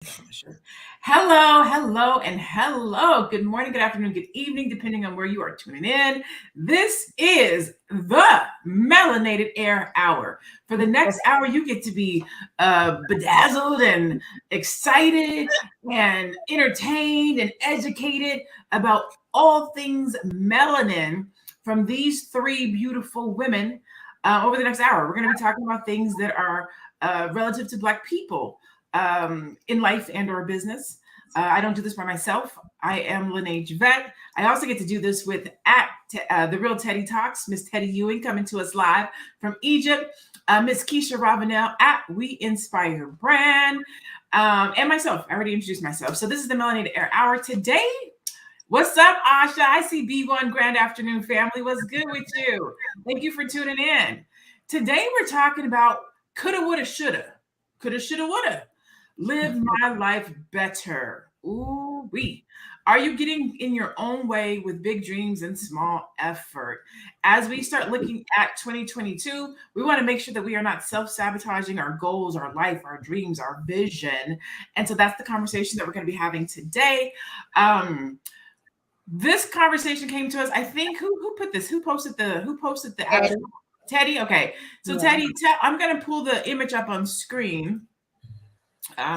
Sure. Hello, hello, and hello. Good morning, good afternoon, good evening, depending on where you are tuning in. This is the Melanated Air Hour. For the next hour, you get to be bedazzled and excited and entertained and educated about all things melanin from these three beautiful women. Over the next hour, we're going to be talking about things that are relative to Black people in life and or business. I don't do this by myself. I am Lene Javette. I also get to do this with the Real Teddy Talks, Miss Teddy Ewing coming to us live from Egypt, Miss Keisha Ravenel at We Inspire Brand, and myself. I already introduced myself. So this is the Melanated Air Hour today. What's up, Asha? I see B1 Grand Afternoon family. What's good with you? Thank you for tuning in. Today we're talking about coulda, woulda, shoulda. Coulda, shoulda, woulda. Live my life better. Ooh wee. Are you getting in your own way with big dreams and small effort? As we start looking at 2022, we want to make sure that we are not self-sabotaging our goals, our life, our dreams, our vision. And so that's the conversation that we're going to be having today. This conversation came to us. I think who put this? Who posted the actual Teddy? Okay. So yeah. Teddy, I'm going to pull the image up on screen.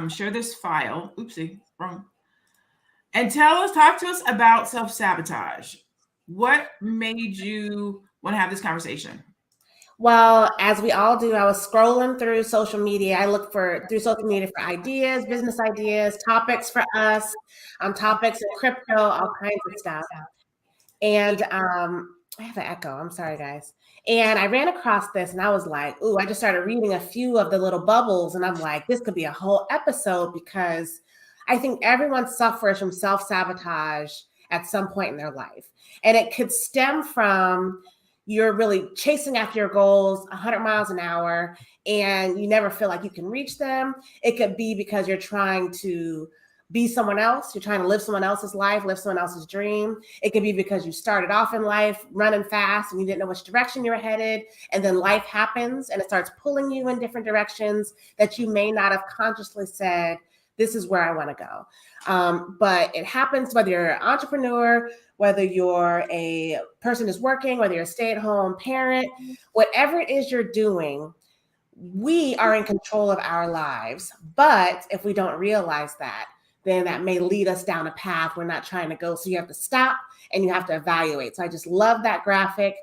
Share this file. Oopsie, wrong. And talk to us about self-sabotage. What made you want to have this conversation? Well, as we all do, I was scrolling through social media. I look through social media for ideas, business ideas, topics for us, topics in crypto, all kinds of stuff. And I have an echo. I'm sorry, guys. And I ran across this and I was like, ooh, I just started reading a few of the little bubbles. And I'm like, this could be a whole episode because I think everyone suffers from self-sabotage at some point in their life. And it could stem from you're really chasing after your goals 100 miles an hour and you never feel like you can reach them. It could be because you're trying to be someone else. You're trying to live someone else's life, live someone else's dream. It could be because you started off in life running fast and you didn't know which direction you were headed. And then life happens and it starts pulling you in different directions that you may not have consciously said, this is where I want to go. But it happens whether you're an entrepreneur, whether you're a person who's working, whether you're a stay-at-home parent, whatever it is you're doing, we are in control of our lives. But if we don't realize that, then that may lead us down a path we're not trying to go. So you have to stop and you have to evaluate. So I just love that graphic.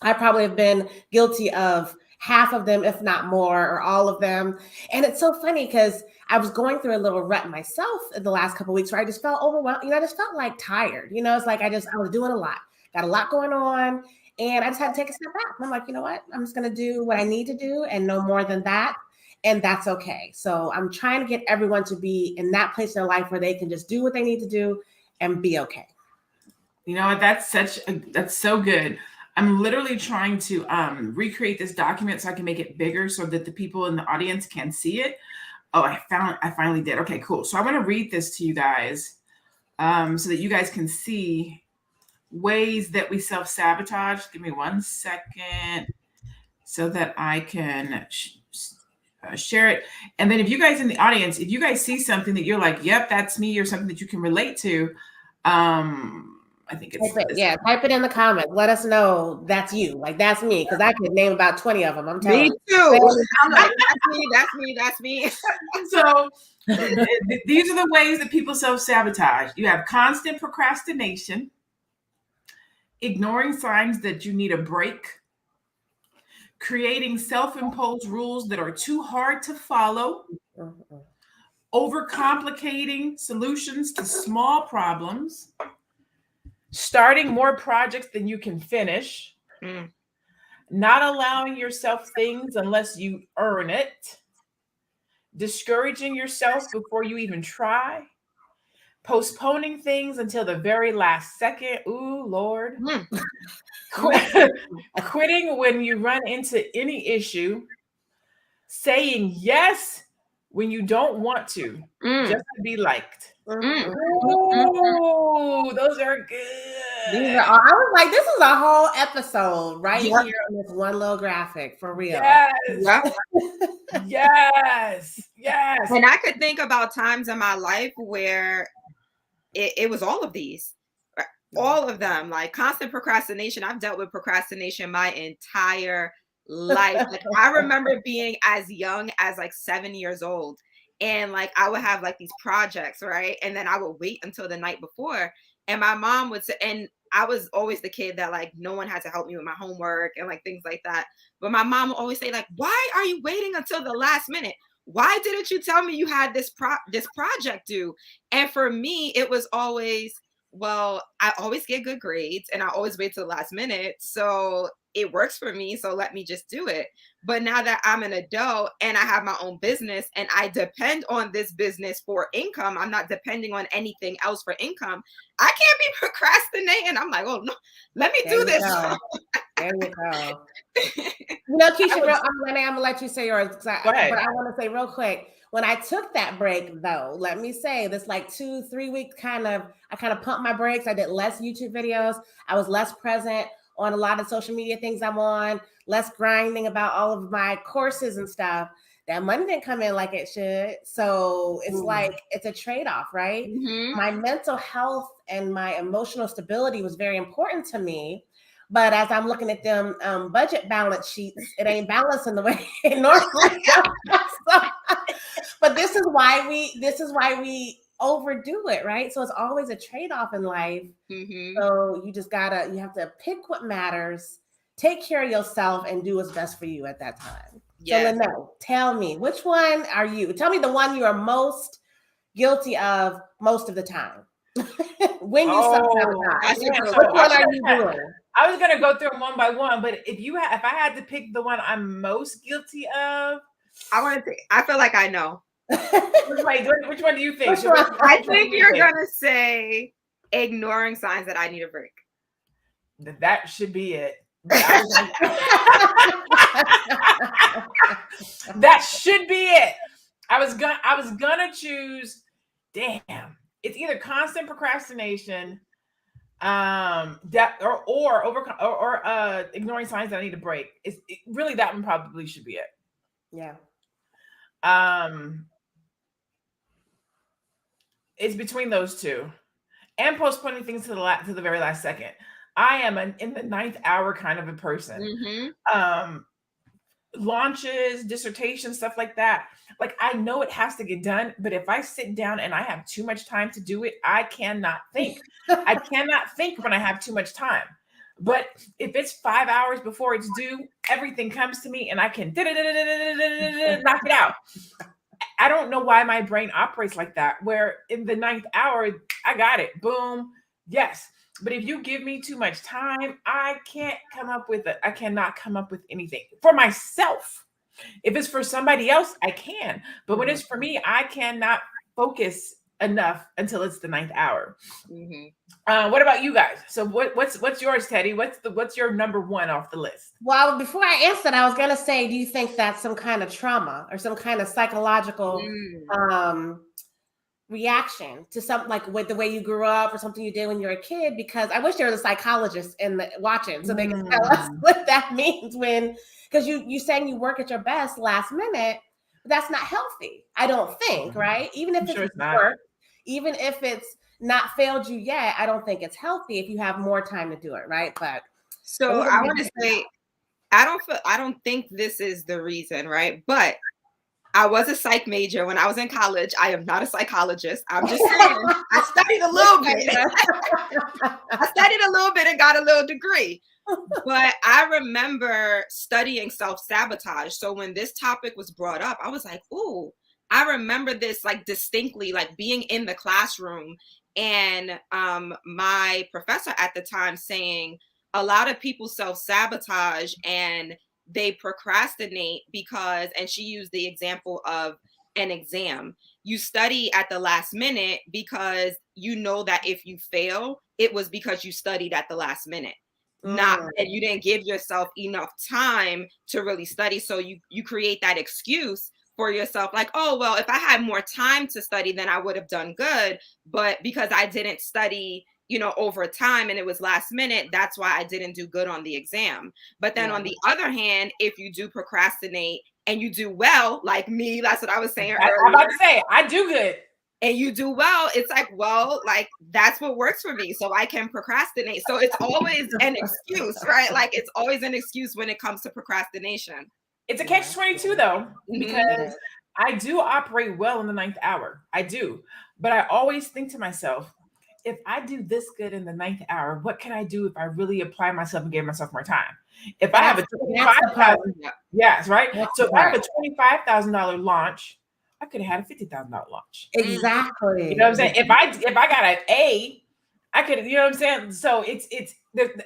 I probably have been guilty of half of them, if not more, or all of them. And it's so funny because I was going through a little rut myself in the last couple of weeks where I just felt overwhelmed. I just felt like tired. It's like I was doing a lot, got a lot going on. And I just had to take a step back. And I'm like, you know what? I'm just going to do what I need to do and no more than that. And that's okay. So I'm trying to get everyone to be in that place in their life where they can just do what they need to do and be okay. You know what? That's so good. I'm literally trying to recreate this document so I can make it bigger so that the people in the audience can see it. Oh, I finally did. Okay, cool. So I'm going to read this to you guys so that you guys can see ways that we self-sabotage. Give me 1 second so that I can share it. And then if you guys in the audience, if you guys see something that you're like, yep, that's me, or something that you can relate to, I think it's type it in the comments. Let us know that's you. Like that's me, because I could name about 20 of them. I'm telling you. Me too. I'm like, that's me. So these are the ways that people self-sabotage. You have constant procrastination, ignoring signs that you need a break, creating self-imposed rules that are too hard to follow, overcomplicating solutions to small problems, starting more projects than you can finish, not allowing yourself things unless you earn it, discouraging yourself before you even try, postponing things until the very last second. Ooh, Lord. Quitting when you run into any issue, saying yes when you don't want to, just to be liked. Oh, those are good. These are all, I was like, this is a whole episode right Yep. here on this one little graphic for real. Yes. Yep. Yes. Yes. And I could think about times in my life where it was all of these. All of them, like constant procrastination. I've dealt with procrastination my entire life. Like I remember being as young as like 7 years old, and like I would have like these projects, right? And then I would wait until the night before, and my mom would say, and I was always the kid that like no one had to help me with my homework and like things like that. But my mom would always say, like, why are you waiting until the last minute? Why didn't you tell me you had this project due? And for me, it was always, well, I always get good grades and I always wait till the last minute. So it works for me. So let me just do it. But now that I'm an adult and I have my own business and I depend on this business for income, I'm not depending on anything else for income. I can't be procrastinating. I'm like, oh no, let me do this. There you go. You know, Keisha, I'm gonna let you say yours, but I want to say real quick. When I took that break, though, let me say this, like 2-3 weeks, I kind of pumped my brakes. I did less YouTube videos. I was less present on a lot of social media things I'm on, less grinding about all of my courses and stuff. That money didn't come in like it should. So it's like, it's a trade-off, right? Mm-hmm. My mental health and my emotional stability was very important to me. But as I'm looking at them budget balance sheets, it ain't balancing the way it normally does. But this is why we overdo it, right? So it's always a trade-off in life. Mm-hmm. So you have to pick what matters, take care of yourself, and do what's best for you at that time. Yes. So Lynette, tell me, which one are you? Tell me the one you are most guilty of most of the time. When you self-sabotage. Which one are you doing? I was gonna go through them one by one, but if I had to pick the one I'm most guilty of, I feel like I know. Which one do you think? I think you're gonna say ignoring signs that I need a break. That should be it. That should be it. I was gonna choose. Damn, it's either constant procrastination, or ignoring signs that I need a break. Really that one probably should be it. Yeah. It's between those two, and postponing things to the very last second. I am in the 9th hour kind of a person. Mm-hmm. Launches, dissertations, stuff like that. Like I know it has to get done, but if I sit down and I have too much time to do it, I cannot think. I cannot think when I have too much time. But if it's 5 hours before it's due, everything comes to me and I can knock it out. I don't know why my brain operates like that, where in the 9th hour, I got it. Boom. Yes. But if you give me too much time, I cannot come up with anything for myself. If it's for somebody else, I can. But when it's for me, I cannot focus enough until it's the 9th hour. Mm-hmm. What about you guys? So what's yours, Teddy? What's your number one off the list? Well, before I answer that, I was gonna say, do you think that's some kind of trauma or some kind of psychological reaction to something, like with the way you grew up or something you did when you were a kid? Because I wish there was a psychologist watching so they can tell us what that means because you saying you work at your best last minute, but that's not healthy, I don't think, right? Even if it's work, even if it's not failed you yet, I don't think it's healthy if you have more time to do it, right? But so I want to say, I don't think this is the reason, right? But I was a psych major when I was in college. I am not a psychologist. I'm just saying, I studied a little bit. I studied a little bit and got a little degree. But I remember studying self-sabotage. So when this topic was brought up, I was like, ooh, I remember this like distinctly, like being in the classroom and my professor at the time saying a lot of people self-sabotage and they procrastinate because, and she used the example of an exam. You study at the last minute because you know that if you fail, it was because you studied at the last minute. Not that you didn't give yourself enough time to really study. So you create that excuse for yourself, like, oh, well, if I had more time to study, then I would have done good. But because I didn't study over time and it was last minute, that's why I didn't do good on the exam. But then on the other hand, if you do procrastinate and you do well, like me, that's what I was saying earlier. I'm about to say, I do good. And you do well, it's like, well, like that's what works for me. So I can procrastinate. So it's always an excuse, right? Like it's always an excuse when it comes to procrastination. It's a catch-22 though, because I do operate well in the 9th hour. I do. But I always think to myself, if I do this good in the 9th hour, what can I do if I really apply myself and give myself more time? If I have a $25,000, yes, right? So if I have a $25,000 launch, I could have had a $50,000 launch. Exactly. You know what I'm saying? If I got an A, I could, you know what I'm saying? So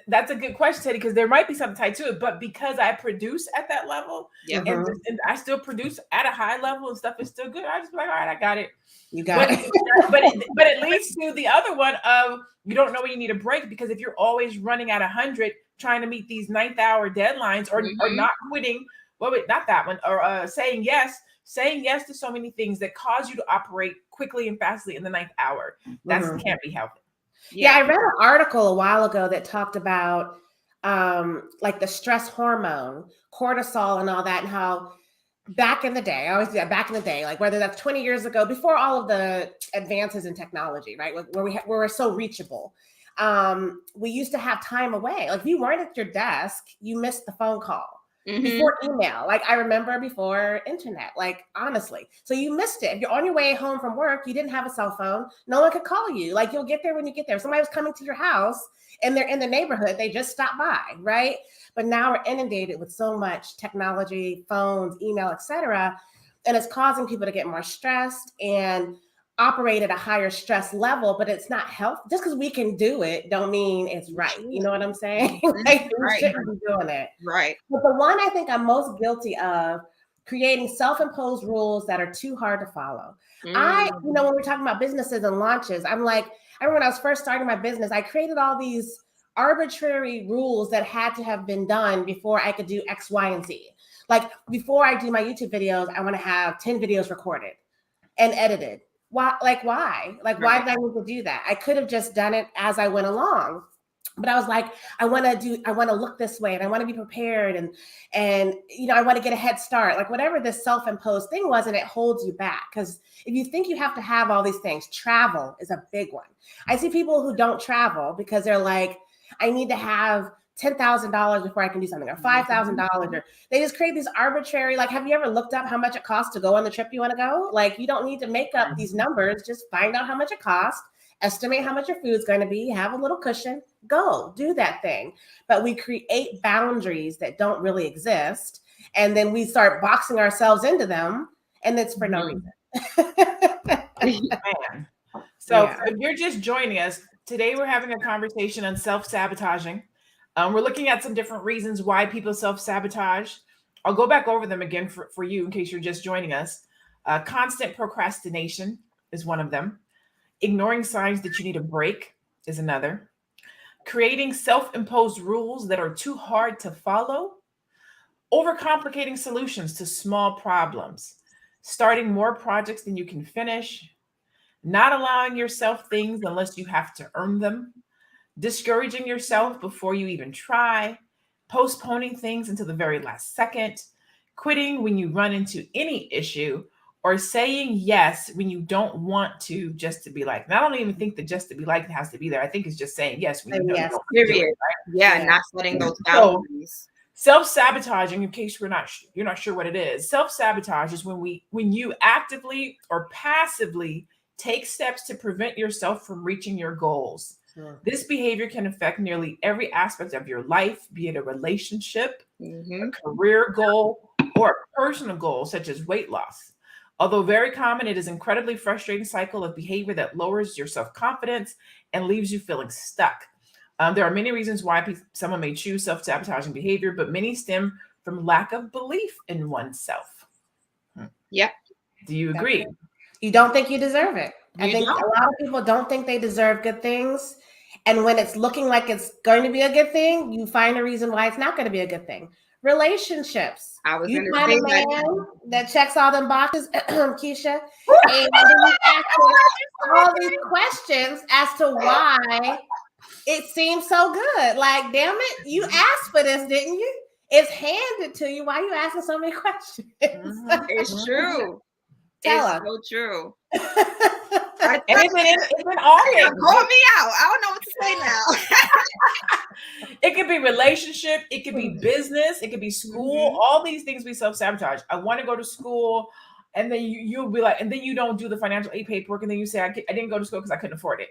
that's a good question, Teddy, because there might be something tied to it, but because I produce at that level, and I still produce at a high level and stuff is still good, I just be like, all right, I got it. You got it. But it leads to the other one of you don't know when you need a break, because if you're always running at 100 trying to meet these 9th hour deadlines or not quitting, not that one, or saying yes to so many things that cause you to operate quickly and fastly in the 9th hour, that can't be healthy. Yeah, I read an article a while ago that talked about like the stress hormone, cortisol and all that, and how back in the day, I always do that, back in the day, like whether that's 20 years ago, before all of the advances in technology, right, where we're so reachable, we used to have time away. Like if you weren't at your desk, you missed the phone call. Before email, like I remember before internet, like honestly. So you missed it. If you're on your way home from work, you didn't have a cell phone. No one could call you. Like you'll get there when you get there. If somebody was coming to your house and they're in the neighborhood, they just stopped by, right? But now we're inundated with so much technology, phones, email, etc. And it's causing people to get more stressed and operate at a higher stress level, but it's not healthy. Just because we can do it don't mean it's right. You know what I'm saying? Like we shouldn't be doing it. Right. But the one I think I'm most guilty of, creating self-imposed rules that are too hard to follow. When we're talking about businesses and launches, I'm like, I remember when I was first starting my business, I created all these arbitrary rules that had to have been done before I could do X, Y, and Z. Like before I do my YouTube videos, I want to have 10 videos recorded and edited. Why? Why did I need to do that? I could have just done it as I went along. But I was like, I want to look this way and I want to be prepared and I want to get a head start, like whatever this self-imposed thing was, and it holds you back. Because if you think you have to have all these things, travel is a big one. I see people who don't travel because they're like, I need to have $10,000 before I can do something, or $5,000, or they just create these arbitrary, like, have you ever looked up how much it costs to go on the trip you want to go? Like, you don't need to make up these numbers, just find out how much it costs, estimate how much your food's going to be, have a little cushion, go do that thing. But we create boundaries that don't really exist. And then we start boxing ourselves into them, and it's for no reason. Man. So if you're just joining us, today we're having a conversation on self-sabotaging. We're looking at some different reasons why people self-sabotage. I'll go back over them again for you in case you're just joining us. Constant procrastination is one of them. Ignoring signs that you need a break is another. Creating self-imposed rules that are too hard to follow. Overcomplicating solutions to small problems. Starting more projects than you can finish. Not allowing yourself things unless you have to earn them. Discouraging yourself before you even try, postponing things until the very last second, quitting when you run into any issue, or saying yes when you don't want to, just to be like. And I don't even think that just to be like has to be there. I think it's just saying yes when you don't want to do it, right? Yeah, not setting those boundaries. Self-sabotaging, in case you're not sure what it is, self-sabotage is when you actively or passively take steps to prevent yourself from reaching your goals. Sure. This behavior can affect nearly every aspect of your life, be it a relationship, a career goal, or a personal goal, such as weight loss. Although very common, it is an incredibly frustrating cycle of behavior that lowers your self-confidence and leaves you feeling stuck. There are many reasons why someone may choose self-sabotaging behavior, but many stem from lack of belief in oneself. Yep. Do you agree? You don't think you deserve it. I think a lot of people don't think they deserve good things. And when it's looking like it's going to be a good thing, you find a reason why it's not going to be a good thing. relationships. I was You going to find say a man that. that checks all them boxes, Keisha, and then you ask him all these questions as to why it seems so good. Like, damn it, you asked for this, didn't you? It's handed to you. Why are you asking so many questions? It's true. Tell It's us. so true. And it's been all call me out. I don't know what to say now. It could be relationship, it could be business, it could be school. All these things we self-sabotage. I want to go to school, and then you'll be like, and then you don't do the financial aid paperwork, and then you say, I didn't go to school because I couldn't afford it.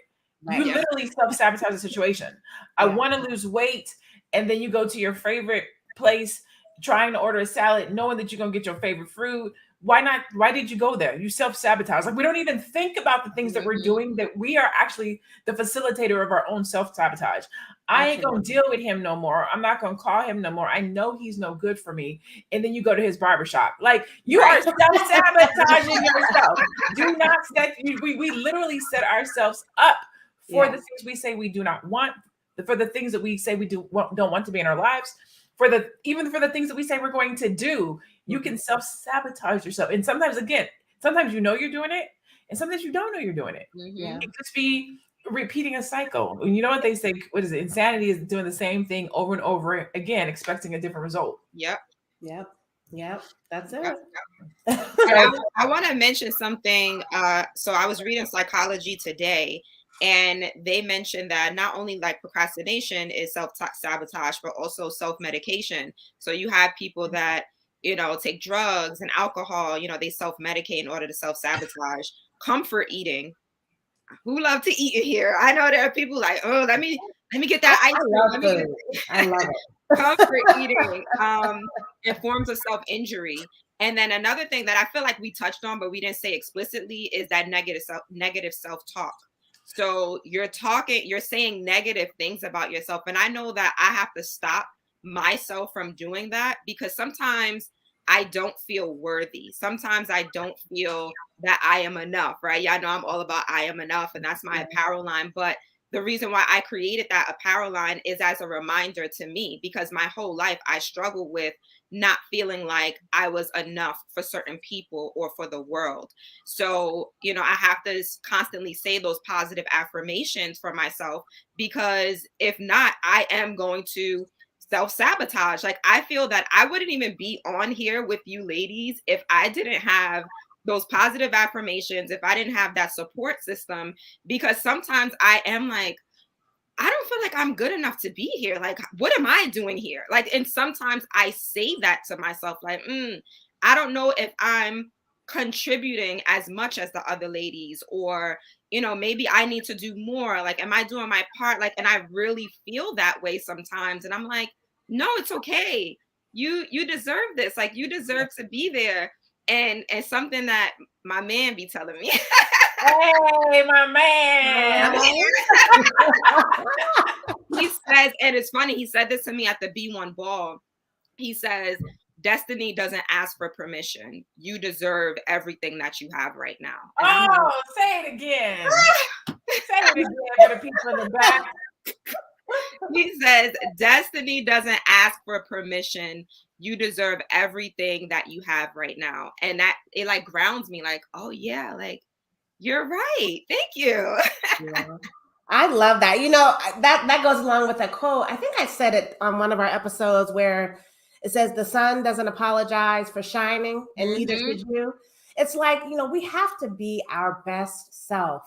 You literally self-sabotage the situation. I want to lose weight, and then you go to your favorite place trying to order a salad, knowing that you're gonna get your favorite fruit. Why not? Why did you go there? You self-sabotage. Like, we don't even think about the things that we're doing, that we are actually the facilitator of our own self-sabotage. I ain't gonna deal with him no more. I'm not gonna call him no more. I know he's no good for me. And then you go to his barbershop. Like, you are self-sabotaging yourself. Do not set, we literally set ourselves up for the things we say we do not want, for the things that we say we don't want to be in our lives, even for the things that we say we're going to do. You can self-sabotage yourself. And sometimes you know you're doing it, and sometimes you don't know you're doing it. It could be repeating a cycle. You know what they say, what is it? Insanity is doing the same thing over and over again, expecting a different result. Yep. That's it. I want to mention something. So I was reading psychology today, and they mentioned that not only like procrastination is self-sabotage, but also self-medication. So you have people that, take drugs and alcohol, they self-medicate in order to self-sabotage. Comfort eating. Who love to eat in here? I know there are people like, oh, let me get that ice cream. I love it. Comfort eating, and forms of self-injury. And then another thing that I feel like we touched on, but we didn't say explicitly, is that negative self-talk. So you're saying negative things about yourself. And I know that I have to stop myself from doing that, because sometimes I don't feel worthy. Sometimes I don't feel that I am enough, right? Yeah, I know I'm all about I am enough, and that's my apparel line. But the reason why I created that apparel line is as a reminder to me, because my whole life I struggled with not feeling like I was enough for certain people or for the world. So, I have to constantly say those positive affirmations for myself, because if not, I am going to self-sabotage. Like, I feel that I wouldn't even be on here with you ladies if I didn't have those positive affirmations, if I didn't have that support system, because sometimes I am like, I don't feel like I'm good enough to be here. Like, what am I doing here? Like, and sometimes I say that to myself, like, I don't know if I'm contributing as much as the other ladies, or, maybe I need to do more. Like, am I doing my part? Like, and I really feel that way sometimes. And I'm like, no, it's okay. You deserve this. Like, you deserve to be there. And something that my man be telling me. Hey, my man. He says, and it's funny, he said this to me at the B1 ball. He says, destiny doesn't ask for permission. You deserve everything that you have right now. And say it again. Say it again for the people in the back. He says, destiny doesn't ask for permission. You deserve everything that you have right now. And that, it like grounds me, like, oh yeah, like, you're right. Thank you. I love that. That goes along with that quote. I think I said it on one of our episodes where it says the sun doesn't apologize for shining, and neither should you. It's like, we have to be our best self.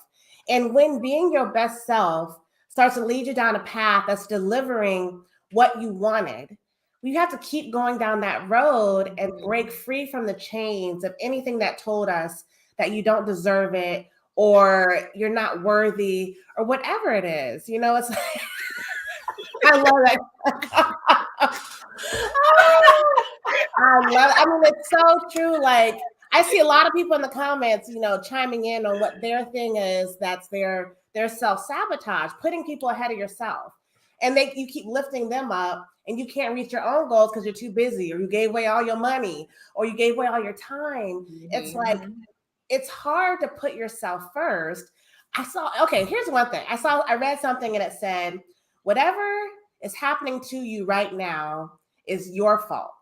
And when being your best self starts to lead you down a path that's delivering what you wanted, you have to keep going down that road and break free from the chains of anything that told us that you don't deserve it, or you're not worthy, or whatever it is. It's like, I love that. I mean, it's so true. Like, I see a lot of people in the comments, chiming in on what their thing is. That's their self-sabotage, putting people ahead of yourself. And you keep lifting them up, and you can't reach your own goals because you're too busy, or you gave away all your money, or you gave away all your time. It's like, it's hard to put yourself first. Here's one thing. I read something, and it said, whatever is happening to you right now is your fault.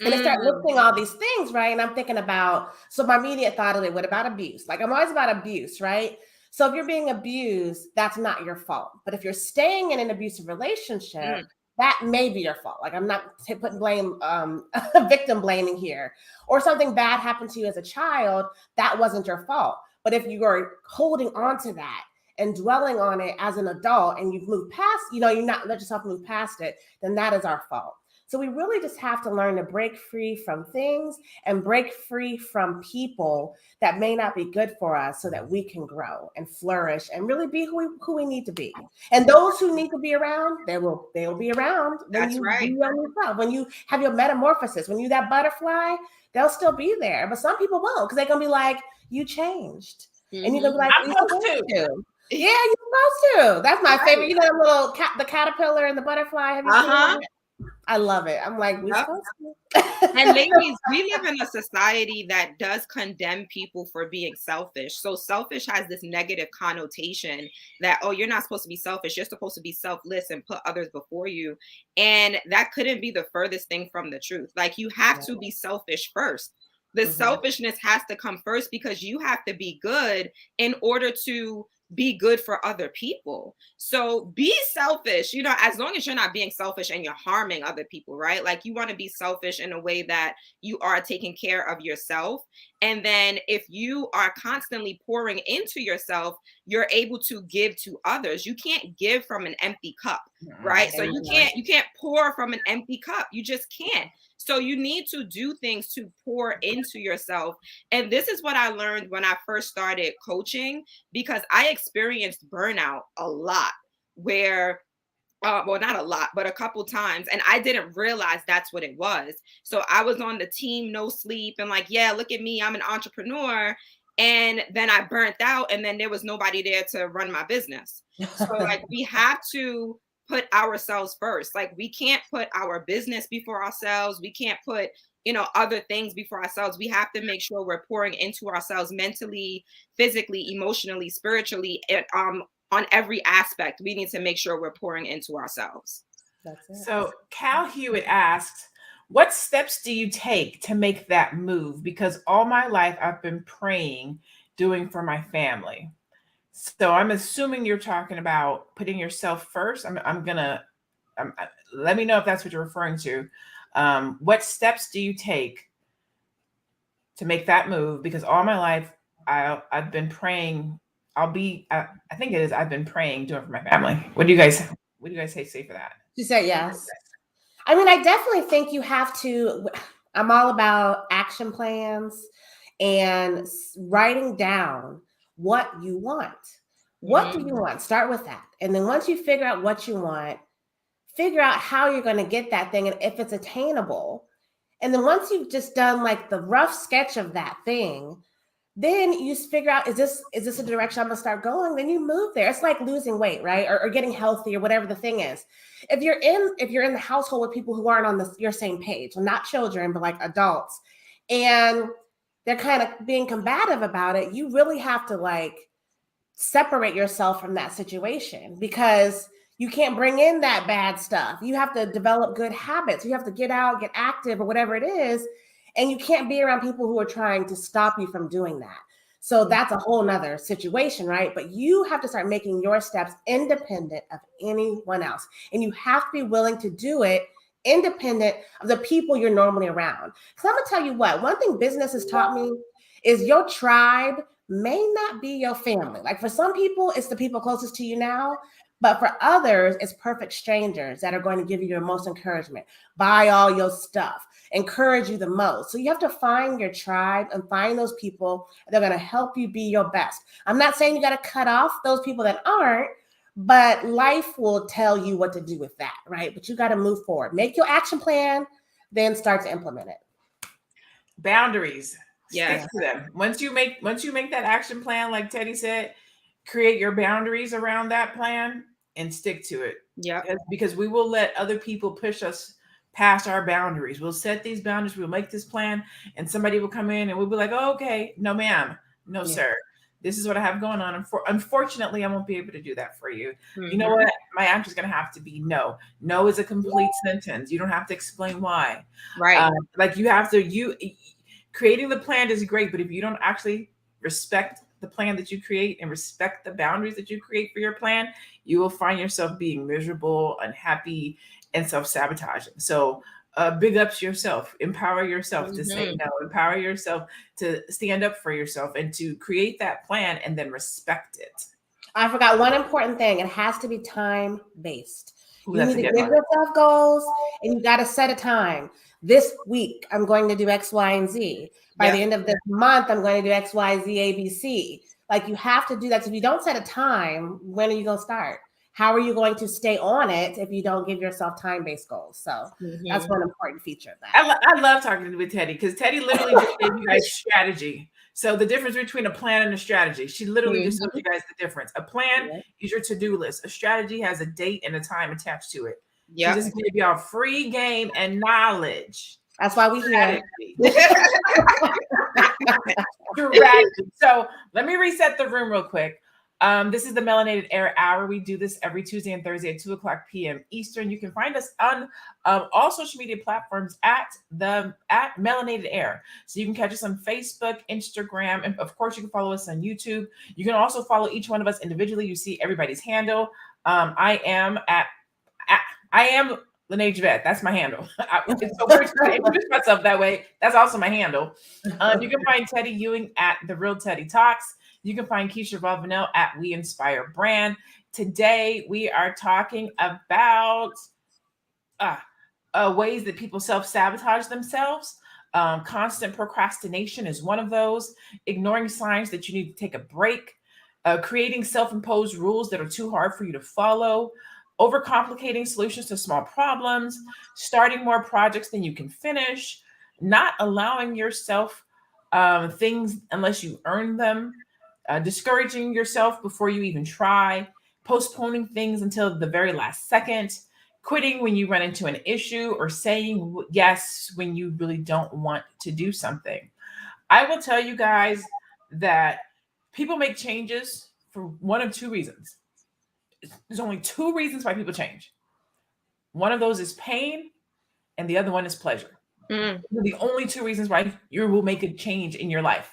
And I start listing all these things, right? And I'm thinking about, so my immediate thought is, what about abuse? Like, I'm always about abuse, right? So if you're being abused, that's not your fault. But if you're staying in an abusive relationship, that may be your fault. Like, I'm not putting blame, victim blaming here. Or something bad happened to you as a child, that wasn't your fault. But if you are holding on to that and dwelling on it as an adult, and you've moved past, you not let yourself move past it, then that is our fault. So we really just have to learn to break free from things and break free from people that may not be good for us, so that we can grow and flourish and really be who we need to be. And those who need to be around, they will be around when That's you right. be on yourself, when you have your metamorphosis, when you that butterfly, they'll still be there. But some people won't, because they're gonna be like, you changed. And you're gonna be like, I'm supposed to. Yeah, you're supposed to. That's my favorite. Little the caterpillar and the butterfly. Have you seen that? I love it. I'm like, we're supposed to. And ladies, we live in a society that does condemn people for being selfish. So selfish has this negative connotation that, oh, you're not supposed to be selfish. You're supposed to be selfless and put others before you. And that couldn't be the furthest thing from the truth. Like, you have to be selfish first. The selfishness has to come first, because you have to be good in order to be good for other people. So be selfish, as long as you're not being selfish and you're harming other people, right? Like, you want to be selfish in a way that you are taking care of yourself. And then if you are constantly pouring into yourself, you're able to give to others. You can't give from an empty cup, right? So you can't pour from an empty cup. You just can't. So you need to do things to pour into yourself. And this is what I learned when I first started coaching, because I experienced burnout a lot, where well, not a lot, but a couple times. And I didn't realize that's what it was. So I was on the team, no sleep, and like, yeah, look at me, I'm an entrepreneur. And then I burnt out, and then there was nobody there to run my business. So like, we have to put ourselves first. Like, we can't put our business before ourselves. We can't put, other things before ourselves. We have to make sure we're pouring into ourselves mentally, physically, emotionally, spiritually, and on every aspect. We need to make sure we're pouring into ourselves. That's it. So Cal Hewitt asks, what steps do you take to make that move? Because all my life I've been praying, doing for my family. So I'm assuming you're talking about putting yourself first. Let me know if that's what you're referring to. What steps do you take to make that move? Because all my life I've been praying. I think it is. I've been praying, doing for my family. What do you guys say for that? She said yes. I mean, I definitely think you have to. I'm all about action plans and writing down what you want. What do you want? Start with that. And then once you figure out what you want, figure out how you're going to get that thing and if it's attainable. And then once you've just done like the rough sketch of that thing, then you figure out, is this a direction I'm gonna start going? Then you move there. It's like losing weight, right? Or getting healthy, or whatever the thing is. If you're in the household with people who aren't on your same page, well, not children, but like adults, and they're kind of being combative about it, you really have to like separate yourself from that situation, because you can't bring in that bad stuff. You have to develop good habits. You have to get out, get active, or whatever it is. And you can't be around people who are trying to stop you from doing that. So that's a whole nother situation, right? But you have to start making your steps independent of anyone else. And you have to be willing to do it independent of the people you're normally around. Because I'm gonna tell you what, one thing business has taught me is your tribe may not be your family. Like, for some people, it's the people closest to you now. But for others, it's perfect strangers that are going to give you your most encouragement, buy all your stuff, encourage you the most. So you have to find your tribe and find those people that are going to help you be your best. I'm not saying you got to cut off those people that aren't, but life will tell you what to do with that, right? But you got to move forward. Make your action plan, then start to implement it. Boundaries. Yeah. Stick to them. Once you make that action plan, like Teddy said, create your boundaries around that plan and stick to it. Yeah. Because we will let other people push us past our boundaries. We'll set these boundaries. We'll make this plan, and somebody will come in and we'll be like, oh, okay, no, ma'am. No, sir. This is what I have going on. And unfortunately, I won't be able to do that for you. You know Mhm. what? My answer is going to have to be no. No is a complete sentence. You don't have to explain why. Right. Like you have to, creating the plan is great, but if you don't actually respect the plan that you create and respect the boundaries that you create for your plan, you will find yourself being miserable, unhappy, and self-sabotaging. So big ups yourself, empower yourself to say Mhm. no, empower yourself to stand up for yourself and to create that plan and then respect it. I forgot one important thing. It has to be time based. Ooh, You that's need a to good give one. yourself goals and you got to set a time. This week, I'm going to do X, Y, and Z. By the Yep. end of this month, I'm going to do X, Y, Z, A, B, C. Like you have to do that. So if you don't set a time, when are you going to start? How are you going to stay on it if you don't give yourself time based goals? So that's Mhm. one important feature of that. I love talking with Teddy because Teddy literally just gave you guys strategy. So the difference between a plan and a strategy, she literally just told Mhm. you guys the difference. A plan Yeah. is your to-do list. A strategy has a date and a time attached to it. She Yep. just gave y'all free game and knowledge. That's why we're here. Strategy. Strategy. So let me reset the room real quick. This is the Melanated Air Hour. We do this every Tuesday and Thursday at 2:00 p.m. Eastern. You can find us on all social media platforms at Melanated Air. So you can catch us on Facebook, Instagram, and of course you can follow us on YouTube. You can also follow each one of us individually. You see everybody's handle. I am Lene Javette. That's my handle. It's so weird to introduce myself that way. That's also my handle. You can find Teddy Ewing at The Real Teddy Talks. You can find Keisha Valvanel at We Inspire Brand. Today, we are talking about ways that people self-sabotage themselves. Constant procrastination is one of those. Ignoring signs that you need to take a break. Creating self-imposed rules that are too hard for you to follow. Overcomplicating solutions to small problems. Starting more projects than you can finish. Not allowing yourself things unless you earn them. Discouraging yourself before you even try. Postponing things until the very last second. Quitting when you run into an issue, or saying yes when you really don't want to do something. I will tell you guys that people make changes for one of two reasons. There's only two reasons why people change. One of those is pain, and the other one is pleasure. Mm. Those are the only two reasons why you will make a change in your life.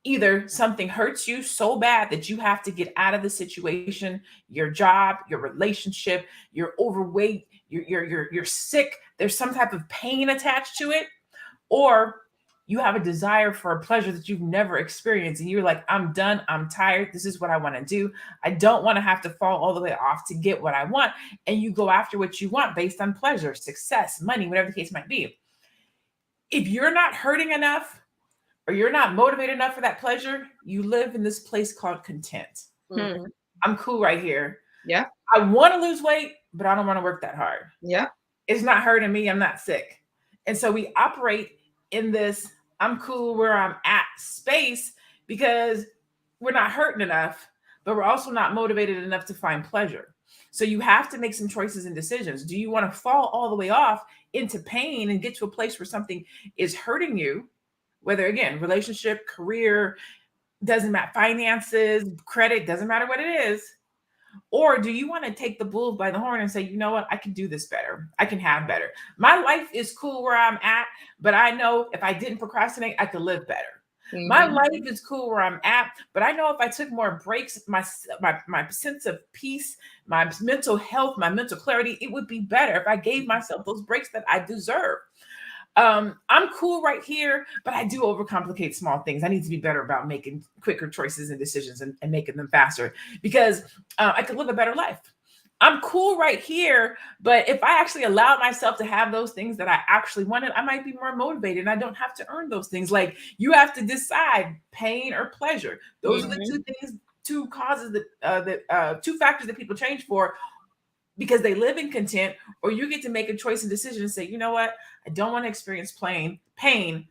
Either something hurts you so bad that you have to get out of the situation, your job, your relationship, you're overweight, you're sick, there's some type of pain attached to it, or you have a desire for a pleasure that you've never experienced and you're like, I'm done, I'm tired, this is what I want to do. I don't want to have to fall all the way off to get what I want. And you go after what you want based on pleasure, success, money, whatever the case might be. If you're not hurting enough, or you're not motivated enough for that pleasure, you live in this place called content. Mhm. I'm cool right here. Yeah. I want to lose weight, but I don't want to work that hard. Yeah. It's not hurting me. I'm not sick. And so we operate in this I'm cool where I'm at space because we're not hurting enough, but we're also not motivated enough to find pleasure. So you have to make some choices and decisions. Do you want to fall all the way off into pain and get to a place where something is hurting you? Whether again, relationship, career, doesn't matter, finances, credit, doesn't matter what it is. Or do you want to take the bull by the horn and say, you know what, I can do this better. I can have better. My life is cool where I'm at, but I know if I didn't procrastinate, I could live better. My Mhm. life is cool where I'm at, but I know if I took more breaks, my sense of peace, my mental health, my mental clarity, it would be better if I gave myself those breaks that I deserve. I'm cool right here, but I do overcomplicate small things. I need to be better about making quicker choices and decisions and making them faster because I could live a better life. I'm cool right here, but if I actually allow myself to have those things that I actually wanted, I might be more motivated and I don't have to earn those things. Like you have to decide pain or pleasure. Those are the Mhm. two things, two causes two factors that people change for because they live in content, or you get to make a choice and decision and say, you know what, I don't want to experience pain.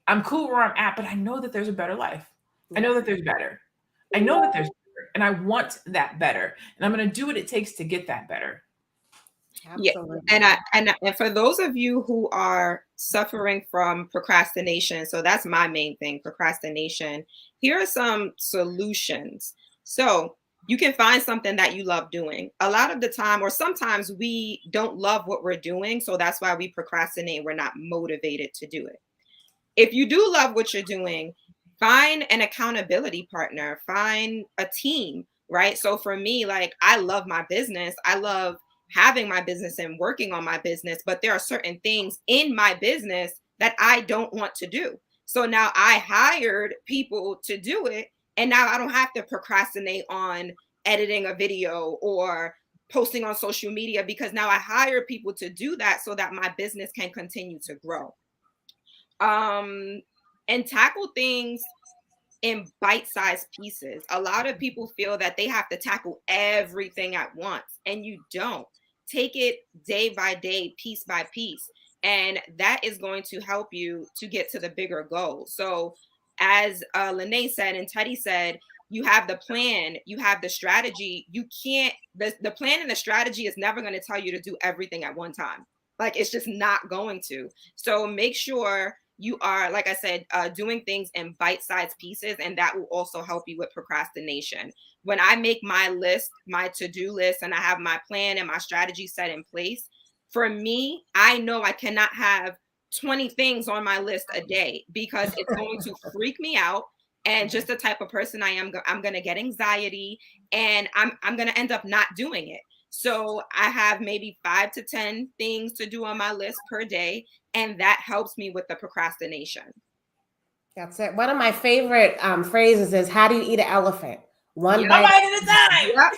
I'm cool where I'm at, but I know that there's a better life. I know that there's better. I know that there's better, and I want that better. And I'm going to do what it takes to get that better. Absolutely. Yeah, and for those of you who are suffering from procrastination, so that's my main thing, procrastination. Here are some solutions. So you can find something that you love doing. A lot of the time, or sometimes we don't love what we're doing, so that's why we procrastinate. We're not motivated to do it. If you do love what you're doing, find an accountability partner, find a team, right? So for me, like I love my business. I love having my business and working on my business, but there are certain things in my business that I don't want to do. So now I hired people to do it. And now I don't have to procrastinate on editing a video or posting on social media because now I hire people to do that so that my business can continue to grow. um and tackle things in bite-sized pieces. A lot of people feel that they have to tackle everything at once, and you don't. Take it day by day, piece by piece, and that is going to help you to get to the bigger goal. So as Lene said and Teddy said, you have the plan, you have the strategy. You can't, the plan and the strategy is never going to tell you to do everything at one time. Like it's just not going to. So make sure you are, like I said, doing things in bite-sized pieces, and that will also help you with procrastination. When I make my list, my to-do list, and I have my plan and my strategy set in place, for me, I know I cannot have 20 things on my list a day because it's going to freak me out. And just the type of person I am, I'm going to get anxiety, and I'm going to end up not doing it. So I have maybe 5 to 10 things to do on my list per day, and that helps me with the procrastination. That's it. One of my favorite phrases is, "How do you eat an elephant? One Yep. bite Bite at a time.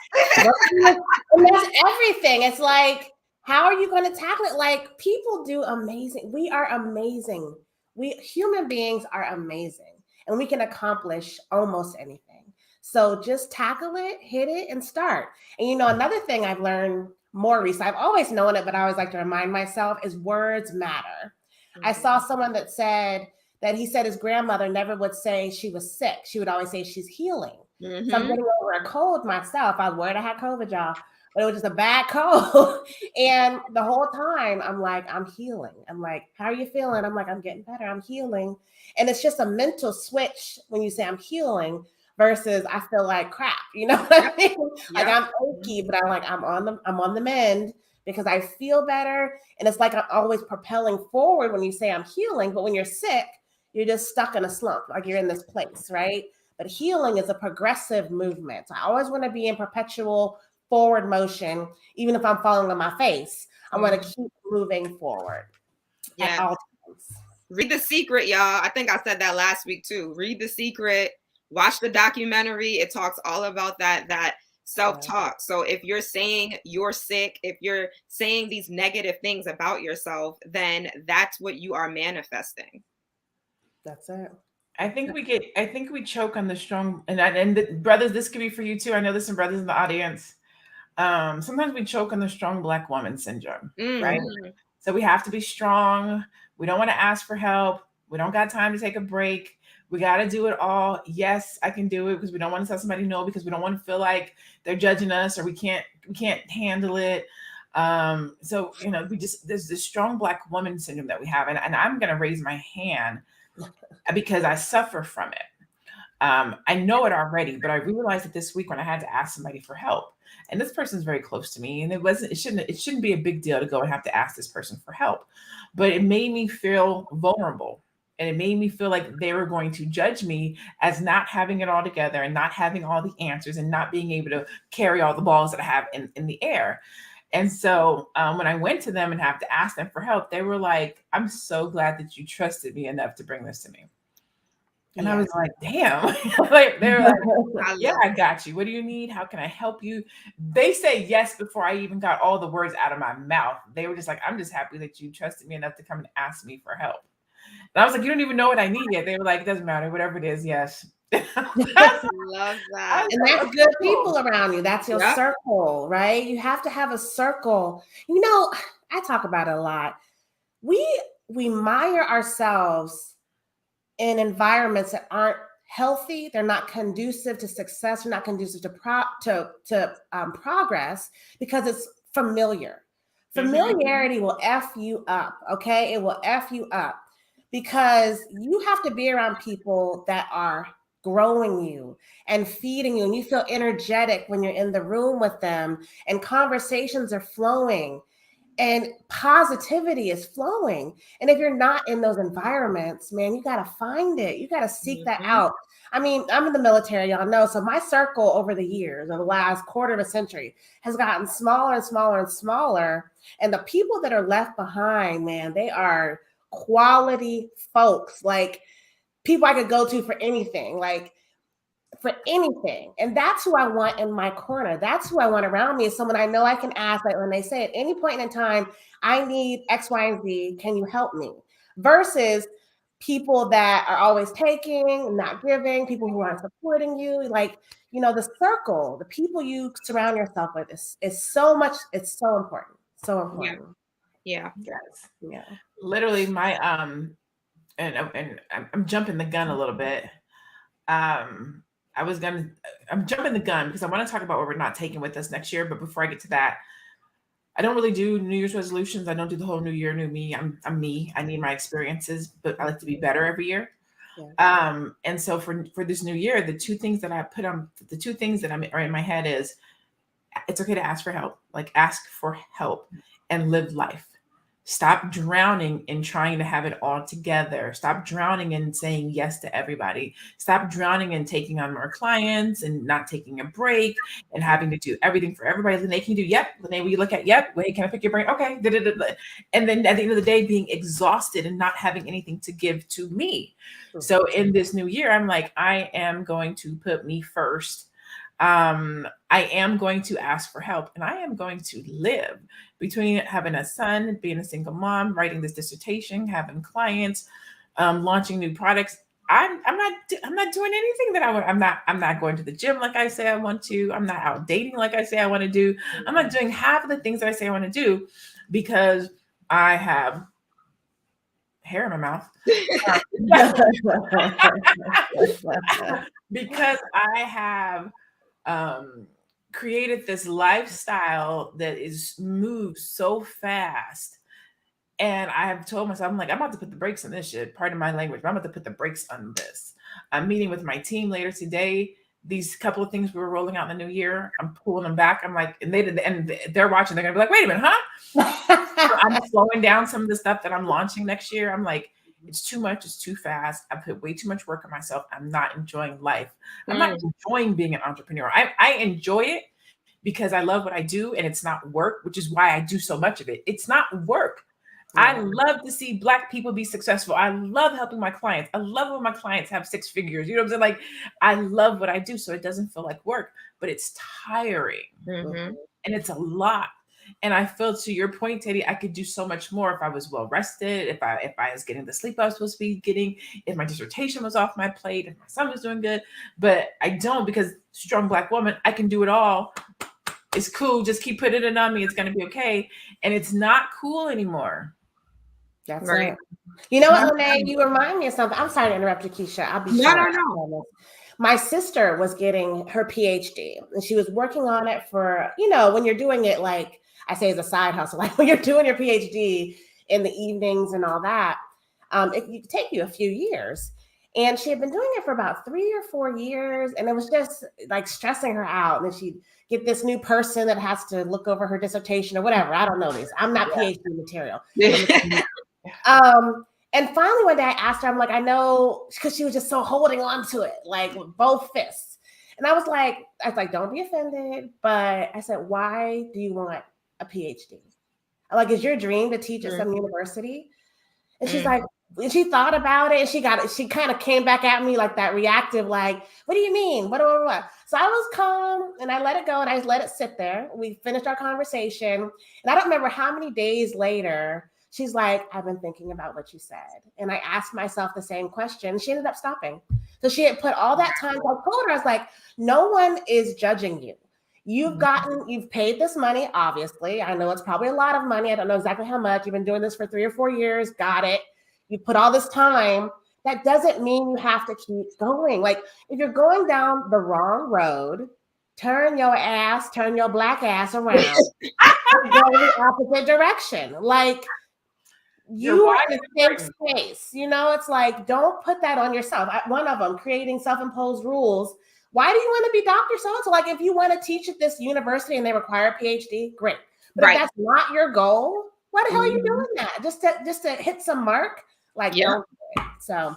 Yep. And that's everything. It's like, how are you going to tackle it? Like, people do amazing. We are amazing. We human beings are amazing, and we can accomplish almost anything. So just tackle it, hit it, and start. And another thing I've learned more recently, I've always known it, but I always like to remind myself, is words matter. I saw someone that said that he said his grandmother never would say she was sick. She would always say she's healing. So I'm getting over a cold myself. I was worried I had COVID, y'all, but it was just a bad cold. And the whole time I'm like, I'm healing. I'm like, how are you feeling? I'm like, I'm getting better. I'm healing. And it's just a mental switch when you say I'm healing versus I feel like crap. You know what I mean? Like I'm achy, but I'm on the mend because I feel better. And it's like I'm always propelling forward when you say I'm healing, but when you're sick, you're just stuck in a slump, like you're in this place, right? But healing is a progressive movement. I always want to be in perpetual forward motion, even if I'm falling on my face. I want to keep moving forward at all times. Read The Secret, y'all. I think I said that last week too. Read The Secret. Watch the documentary. It talks all about that self-talk. So if you're saying you're sick, if you're saying these negative things about yourself, then that's what you are manifesting. That's it. I think we choke on the strong, and the brothers, this could be for you too. I know there's some brothers in the audience. Sometimes we choke on the strong Black woman syndrome, right? So we have to be strong. We don't want to ask for help. We don't got time to take a break. We got to do it all. Yes, I can do it, because we don't want to tell somebody no, because we don't want to feel like they're judging us or we can't handle it. So there's this strong Black woman syndrome that we have, and I'm going to raise my hand because I suffer from it. I know it already, but I realized it this week when I had to ask somebody for help. And this person's very close to me, and it shouldn't be a big deal to go and have to ask this person for help. But it made me feel vulnerable, and it made me feel like they were going to judge me as not having it all together and not having all the answers and not being able to carry all the balls that I have in the air. And so when I went to them and have to ask them for help, they were like, "I'm so glad that you trusted me enough to bring this to me." And I was like, damn. Like, they were like, "Yeah, I got you. What do you need? How can I help you?" They say yes before I even got all the words out of my mouth. They were just like, "I'm just happy that you trusted me enough to come and ask me for help." And I was like, "You don't even know what I need yet." They were like, "It doesn't matter. Whatever it is, yes." Love that. And that's good people around you. That's your circle, right? You have to have a circle. I talk about it a lot. We mire ourselves in environments that aren't healthy. They're not conducive to success. They're not conducive to progress, because it's familiar. Familiarity will F you up, okay? It will F you up because you have to be around people that are growing you and feeding you, and you feel energetic when you're in the room with them, and conversations are flowing and positivity is flowing. And if you're not in those environments, man, you got to find it. You got to seek that out. I mean, I'm in the military, y'all know. So my circle over the years, over the last quarter of a century, has gotten smaller and smaller and smaller. And the people that are left behind, man, they are quality folks, like people I could go to for anything. Like, for anything. And that's who I want in my corner. That's who I want around me, is someone I know I can ask, like when they say at any point in time, I need X, Y, and Z, can you help me? Versus people that are always taking, not giving, people who aren't supporting you. Like, the circle, the people you surround yourself with is so much, it's so important. So important. Yeah. Yes. Yeah. Literally my, and I'm jumping the gun a little bit. I'm jumping the gun because I want to talk about what we're not taking with us next year. But before I get to that, I don't really do New Year's resolutions. I don't do the whole new year, new me. I'm me. I need my experiences, but I like to be better every year. Yeah. And so for this new year, the two things that are in my head is it's okay to ask for help. Like, ask for help and live life. Stop drowning in trying to have it all together. Stop drowning in saying yes to everybody. Stop drowning in taking on more clients and not taking a break and having to do everything for everybody. Lene, can you do? Yep. Lene, will you look at? Yep. Wait, can I pick your brain? Okay. And then at the end of the day, being exhausted and not having anything to give to me. So in this new year, I'm like, I am going to put me first. I am going to ask for help, and I am going to live between having a son, being a single mom, writing this dissertation, having clients, launching new products. I'm not doing anything that I want. I'm not going to the gym like I say I want to. I'm not out dating like I say I want to do. I'm not doing half of the things that I say I want to do because I have hair in my mouth. Because I have created this lifestyle that is moved so fast. And I have told myself, I'm about to put the brakes on this shit. Pardon my language, but I'm about to put the brakes on this. I'm meeting with my team later today. These couple of things we were rolling out in the new year, I'm pulling them back. I'm like, and they're watching. They're gonna be like, wait a minute, huh? So I'm slowing down some of the stuff that I'm launching next year. I'm like, it's too much. It's too fast. I put way too much work on myself. I'm not enjoying life. I'm not enjoying being an entrepreneur. I enjoy it because I love what I do, and it's not work, which is why I do so much of it. It's not work. I love to see Black people be successful. I love helping my clients. I love when my clients have six figures. You know what I'm saying? Like, I love what I do, so it doesn't feel like work, but it's tiring. And it's a lot. And I feel, to your point, Teddy, I could do so much more if I was well rested, if I was getting the sleep I was supposed to be getting, if my dissertation was off my plate, if my son was doing good. But I don't, because strong Black woman, I can do it all. It's cool. Just keep putting it on me. It's going to be okay. And it's not cool anymore. That's right. You know what, Lene? You remind me of something. I'm sorry to interrupt you, Keisha. I'll be short. No. My sister was getting her PhD, and she was working on it for, when you're doing it, like I say, as a side hustle, like when you're doing your PhD in the evenings and all that, it could take you a few years. And she had been doing it for about 3 or 4 years, and it was just like stressing her out. And then she'd get this new person that has to look over her dissertation or whatever. I don't know this. I'm not PhD material. And finally one day I asked her, I'm like, I know, because she was just so holding on to it, like with both fists. And I was like, don't be offended. But I said, why do you want a PhD? I'm like, is your dream to teach at some university? And she's like, she thought about it, and she kind of came back at me like that reactive, like, what do you mean? What? So I was calm, and I let it go, and I just let it sit there. We finished our conversation, and I don't remember how many days later, she's like, I've been thinking about what you said. And I asked myself the same question. She ended up stopping. So she had put all that time. I told her, I was like, no one is judging you. You've paid this money, obviously. I know it's probably a lot of money. I don't know exactly how much. You've been doing this for 3 or 4 years. Got it. You put all this time. That doesn't mean you have to keep going. Like, if you're going down the wrong road, turn your black ass around and go the opposite direction. Like, you are in a safe space. You know, it's like, don't put that on yourself. One of them, creating self-imposed rules. Why do you want to be Dr. So-and-so? Like, if you want to teach at this university and they require a PhD, great. But if that's not your goal, why the hell are you doing that? Just to hit some mark? Like, don't do it. So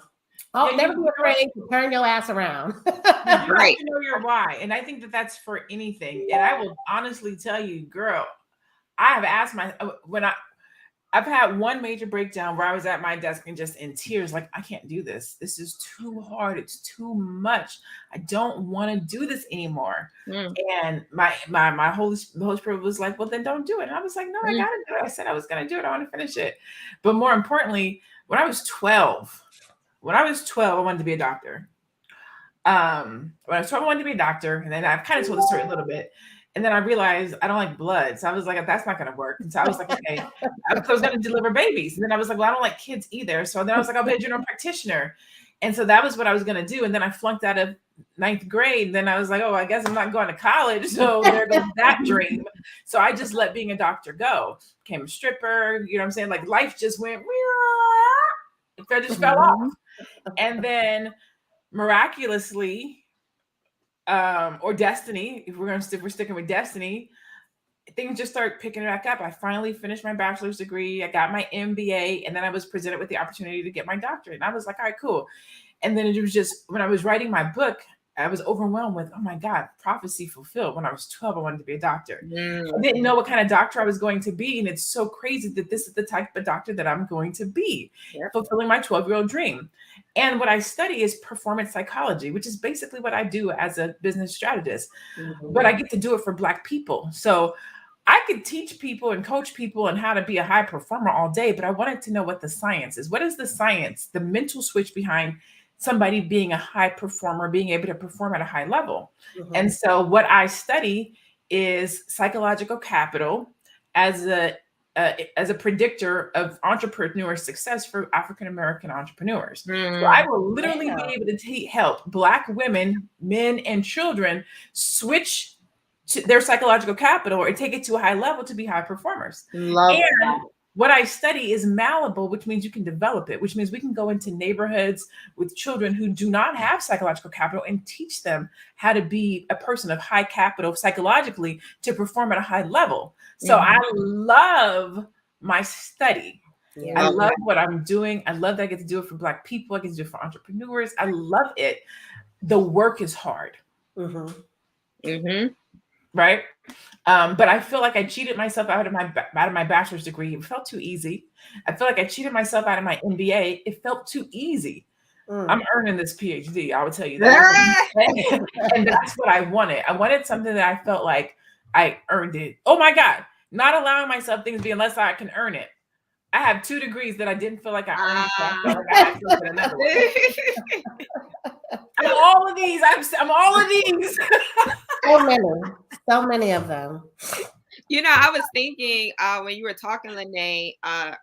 I'll never be afraid to turn your ass around. You have to know your why. And I think that that's for anything. And I will honestly tell you, girl, I have asked I've had one major breakdown where I was at my desk and just in tears, like, I can't do this. This is too hard. It's too much. I don't want to do this anymore. And my Holy Spirit was like, well, then don't do it. And I was like, no, I got to do it. I said I was going to do it. I want to finish it. But more importantly, when I was 12, I wanted to be a doctor. When I was 12, I wanted to be a doctor. And then I've kind of told the story a little bit. And then I realized I don't like blood. So I was like, that's not going to work. And so I was like, okay, I was going to deliver babies. And then I was like, well, I don't like kids either. So then I was like, I'll be a general practitioner. And so that was what I was going to do. And then I flunked out of 9th grade. And then I was like, oh, I guess I'm not going to college. So there goes that dream. So I just let being a doctor go. Became a stripper. You know what I'm saying? Like, life just went, it just fell off. And then miraculously, or destiny, if we're sticking with destiny, things just start picking back up. I finally finished my bachelor's degree. I got my MBA, and then I was presented with the opportunity to get my doctorate. And I was like, all right, cool. And then it was just, when I was writing my book, I was overwhelmed with, oh my God, prophecy fulfilled. When I was 12, I wanted to be a doctor. I didn't know what kind of doctor I was going to be. And it's so crazy that this is the type of doctor that I'm going to be, fulfilling my 12-year-old dream. And what I study is performance psychology, which is basically what I do as a business strategist. But I get to do it for Black people. So I could teach people and coach people on how to be a high performer all day, but I wanted to know what the science is. What is the science, the mental switch behind somebody being a high performer, being able to perform at a high level? And so what I study is psychological capital as a predictor of entrepreneur success for African-American entrepreneurs. So I will literally be able to help Black women, men, and children switch to their psychological capital or take it to a high level to be high performers. What I study is malleable, which means you can develop it, which means we can go into neighborhoods with children who do not have psychological capital and teach them how to be a person of high capital psychologically to perform at a high level. So I love my study. I love what I'm doing. I love that I get to do it for Black people. I get to do it for entrepreneurs. I love it. The work is hard. Right? But I feel like I cheated myself out of my bachelor's degree. It felt too easy. I feel like I cheated myself out of my MBA. It felt too easy. I'm earning this PhD. I would tell you that. And that's what I wanted. I wanted something that I felt like I earned it. Oh my God. Not allowing myself things to be unless I can earn it. I have 2 degrees that I didn't feel like I earned. So I felt like I had to get another one. I'm all of these. I'm all of these. So many of them. You know, I was thinking when you were talking, Lene,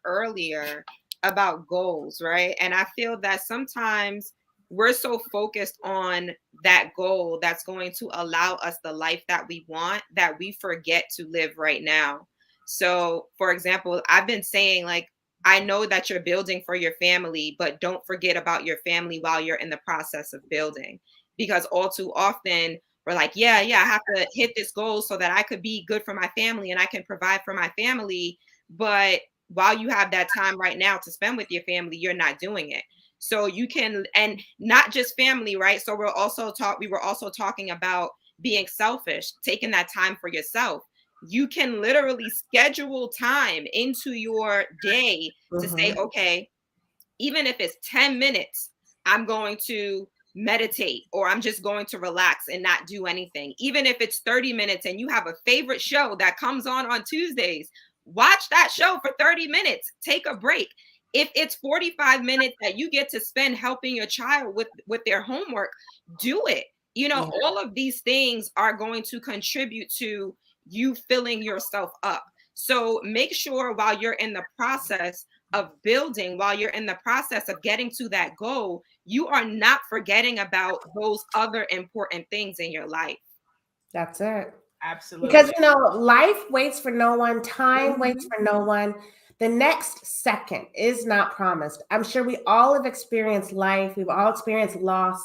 earlier about goals, right? And I feel that sometimes we're so focused on that goal that's going to allow us the life that we want that we forget to live right now. So, for example, I've been saying, like, I know that you're building for your family, but don't forget about your family while you're in the process of building. Because all too often we're like, yeah, I have to hit this goal so that I could be good for my family and I can provide for my family. But while you have that time right now to spend with your family, you're not doing it. So you can, and not just family, right? So we were also talking about being selfish, taking that time for yourself. You can literally schedule time into your day to say, okay, even if it's 10 minutes, I'm going to meditate, or I'm just going to relax and not do anything. Even if it's 30 minutes and you have a favorite show that comes on Tuesdays, watch that show for 30 minutes, take a break. If it's 45 minutes that you get to spend helping your child with their homework, do it. You know, all of these things are going to contribute to you filling yourself up. So make sure while you're in the process of building, while you're in the process of getting to that goal, you are not forgetting about those other important things in your life. That's it. Absolutely. Because, life waits for no one. Time waits for no one. The next second is not promised. I'm sure we all have experienced life. We've all experienced loss.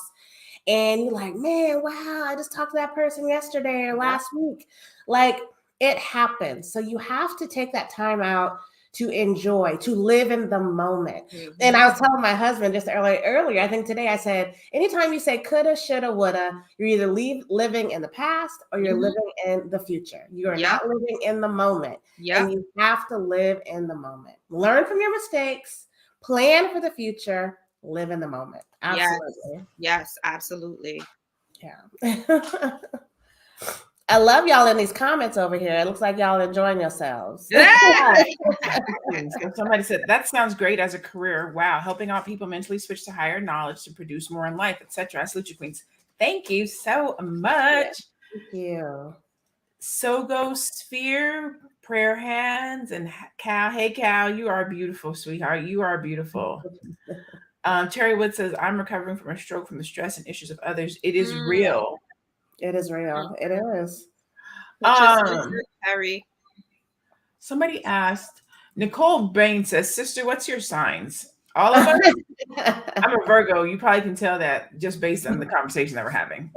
And you're like, man, wow, I just talked to that person yesterday or last week. Like, it happens. So you have to take that time out to enjoy, to live in the moment. And I was telling my husband just earlier, I think today I said, anytime you say coulda, shoulda, woulda, you're either living in the past or you're living in the future. You are not living in the moment. And you have to live in the moment. Learn from your mistakes, plan for the future, live in the moment. Absolutely. Yes, absolutely. Yeah. I love y'all in these comments over here. It looks like y'all enjoying yourselves. Somebody said, that sounds great as a career. Wow. Helping out people mentally switch to higher knowledge to produce more in life, etc. I salute you, queens. Thank you so much. Thank you. Sogo Sphere, prayer hands, and Cal. Hey, Cal, you are beautiful, sweetheart. You are beautiful. Terry Wood says, I'm recovering from a stroke from the stress and issues of others. It is real. It is real. It is. Harry. Somebody asked, Nicole Bain says, sister, what's your signs? All of us? I'm a Virgo. You probably can tell that just based on the conversation that we're having.